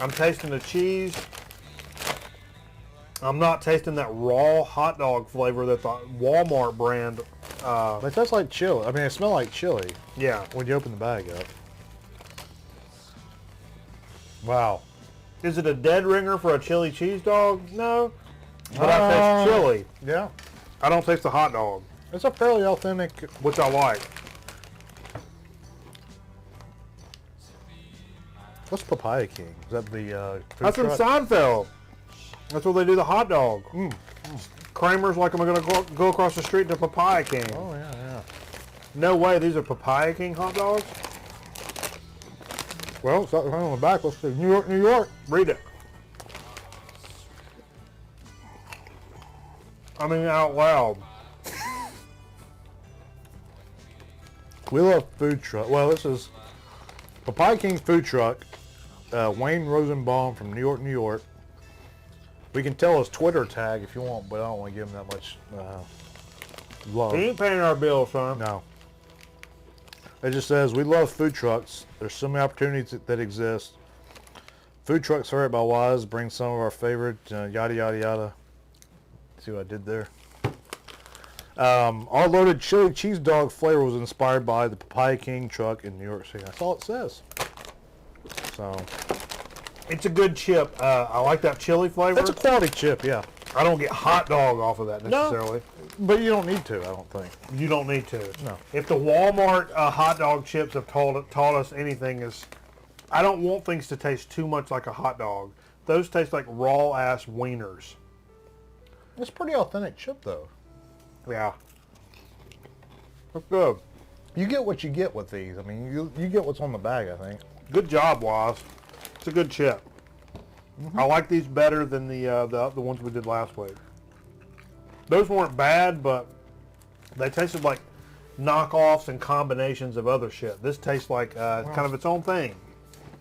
Speaker 1: I'm tasting the cheese. I'm not tasting that raw hot dog flavor that the Walmart brand.
Speaker 2: They taste like chili. I mean, they smell like chili
Speaker 1: Yeah.
Speaker 2: when you open the bag up. Wow.
Speaker 1: Is it a dead ringer for a chili cheese dog? No. But I taste chili.
Speaker 2: Yeah.
Speaker 1: I don't taste the hot dog,
Speaker 2: It's a fairly authentic.
Speaker 1: which I like.
Speaker 2: What's Papaya King? Is that the food
Speaker 1: That's from
Speaker 2: truck?
Speaker 1: Seinfeld. That's where they do the hot dog. Kramer's like, am I going to go across the street to Papaya King?
Speaker 2: Oh, yeah, yeah.
Speaker 1: No way, these are Papaya King hot dogs?
Speaker 2: Well, it's right on the back. Let's see. New York, New York.
Speaker 1: Read it. I mean, out loud.
Speaker 2: We love food truck. Well, this is Papaya King's food truck. Wayne Rosenbaum from New York, New York. We can tell his Twitter tag if you want, but I don't want to give him that much love.
Speaker 1: He ain't paying our bills, son.
Speaker 2: No. It just says, we love food trucks. There's so many opportunities that exist. Food trucks started by Wise bring some of our favorite yada yada yada. See what I did there? Our loaded chili cheese dog flavor was inspired by the Papaya King truck in New York City. That's all it says. So
Speaker 1: it's a good chip. I like that chili flavor.
Speaker 2: It's a quality chip, yeah.
Speaker 1: I don't get hot dog off of that necessarily.
Speaker 2: No, but you don't need to, I don't think.
Speaker 1: You don't need to.
Speaker 2: No.
Speaker 1: If the Walmart hot dog chips have taught us anything, is I don't want things to taste too much like a hot dog. Those taste like raw ass wieners.
Speaker 2: It's a pretty authentic chip though.
Speaker 1: Yeah. That's good.
Speaker 2: You get what you get with these. I mean, you get what's on the bag, I think.
Speaker 1: Good job, Waz. It's a good chip. I like these better than the ones we did last week. Those weren't bad, but they tasted like knockoffs and combinations of other shit. This tastes like kind of its own thing.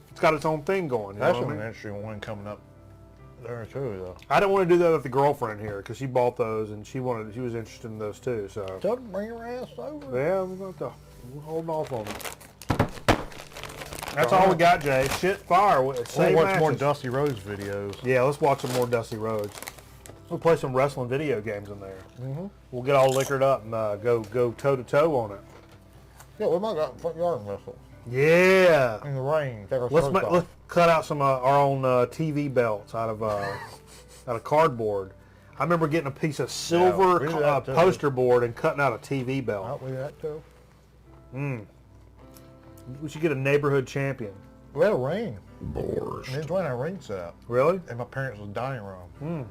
Speaker 1: It's got its own thing going. You
Speaker 2: That's
Speaker 1: know what I mean?
Speaker 2: an interesting one coming up there too, though.
Speaker 1: I didn't want to do that with the girlfriend here because she bought those and she was interested in those too. So
Speaker 2: Don't bring your ass over.
Speaker 1: yeah, we're holding off on it. That's all we got, Jay. Shit fire.
Speaker 2: Let's watch more Dusty Rhodes videos.
Speaker 1: Yeah, let's watch some more Dusty Rhodes. We'll play some wrestling video games in there. We'll get all liquored up and go toe to toe on it.
Speaker 2: Yeah, we might got front yard and wrestle.
Speaker 1: Yeah.
Speaker 2: In the rain.
Speaker 1: Let's cut out some our own TV belts out of cardboard. I remember getting a piece of silver poster board and cutting out a TV belt.
Speaker 2: We that too.
Speaker 1: We should get a neighborhood champion.
Speaker 2: We had a ring. Borscht. It's when our ring set up.
Speaker 1: Really?
Speaker 2: In my parents' dining room.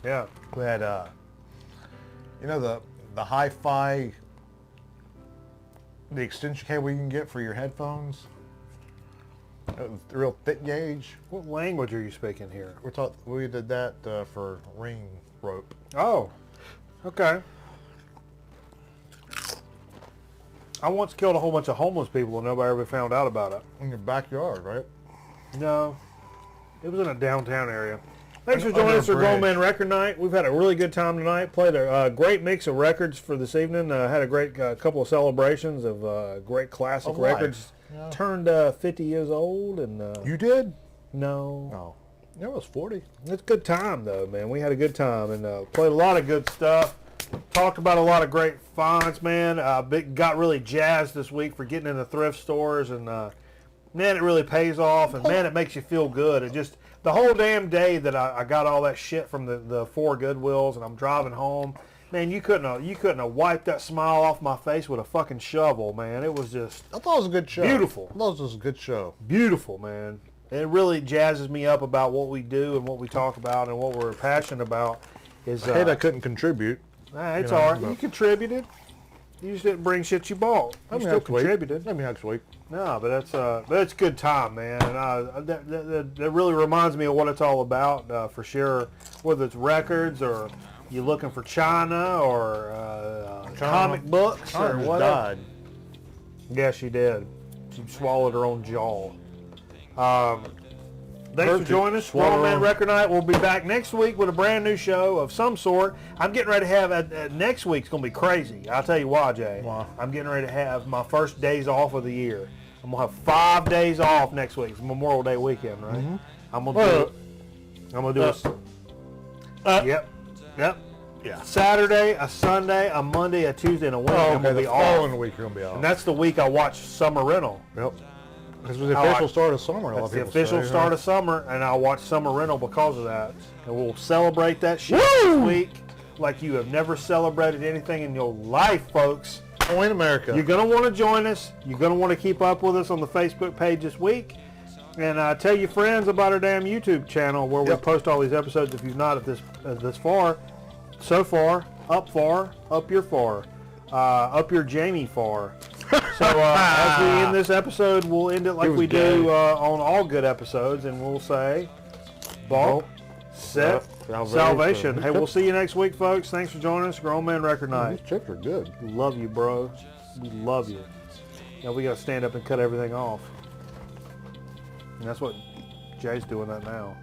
Speaker 1: Yeah.
Speaker 2: We had, you know, the hi-fi, the extension cable you can get for your headphones. The real thick gauge.
Speaker 1: What language are you speaking here?
Speaker 2: We did that for ring rope.
Speaker 1: Oh, okay. I once killed a whole bunch of homeless people and nobody ever found out about it.
Speaker 2: In your backyard, right?
Speaker 1: No, it was in a downtown area. Thanks for joining us for Grown Man Record Night. We've had a really good time tonight. Played a great mix of records for this evening. Had a great couple of celebrations of great classic records. Yeah. Turned 50 years old. And
Speaker 2: you did?
Speaker 1: No.
Speaker 2: No. It was 40.
Speaker 1: It's a good time, though, man. We had a good time and played a lot of good stuff. Talked about a lot of great finds, man. Got really jazzed this week for getting into thrift stores, and man, it really pays off, and man, it makes you feel good. It just the whole damn day that I got all that shit from the 4 Goodwills, and I'm driving home. Man, you couldn't have wiped that smile off my face with a fucking shovel, man. It was just.
Speaker 2: I thought it was a good show.
Speaker 1: Beautiful.
Speaker 2: I thought it was a good show.
Speaker 1: Beautiful, man. It really jazzes me up about what we do and what we talk about and what we're passionate about. I
Speaker 2: hate I couldn't contribute.
Speaker 1: It's all right. You contributed. You just didn't bring shit you bought. You still contributed.
Speaker 2: Maybe next week.
Speaker 1: No, but that's a good time, man. And that really reminds me of what it's all about, for sure. Whether it's records or you looking for China or comic books or whatever.
Speaker 2: Died.
Speaker 1: Yeah, she did. She swallowed her own jaw. Thanks for joining us. Grown Man Record Night. We'll be back next week with a brand new show of some sort. I'm getting ready to have next week's going to be crazy. I'll tell you why, Jay.
Speaker 2: Why?
Speaker 1: I'm getting ready to have my first days off of the year. I'm going to have 5 days off next week. It's Memorial Day weekend, right? Mm-hmm. I'm going to do it. Yep.
Speaker 2: Yeah.
Speaker 1: Saturday, a Sunday, a Monday, a Tuesday, and a Wednesday.
Speaker 2: Oh,
Speaker 1: I'm going to be off.
Speaker 2: Following week you're going to be off.
Speaker 1: And that's the week I watch Summer Rental.
Speaker 2: Yep. This was the official start of summer.
Speaker 1: That's the official start of summer, and I'll watch Summer Rental because of that. And we'll celebrate that shit this week like you have never celebrated anything in your life, folks.
Speaker 2: Only in America.
Speaker 1: You're going to want to join us. You're going to want to keep up with us on the Facebook page this week. And tell your friends about our damn YouTube channel where we post all these episodes if you've not at this far. So far, up your far. Up your Jamie far. So as we end this episode, we'll end it like we do on all good episodes, and we'll say, Balt, Set, Salvation. Hey, we'll see you next week, folks. Thanks for joining us. Grown Man Record Night.
Speaker 2: These chips are good.
Speaker 1: Love you, bro. We love you. Now we got to stand up and cut everything off. And that's what Jay's doing that now.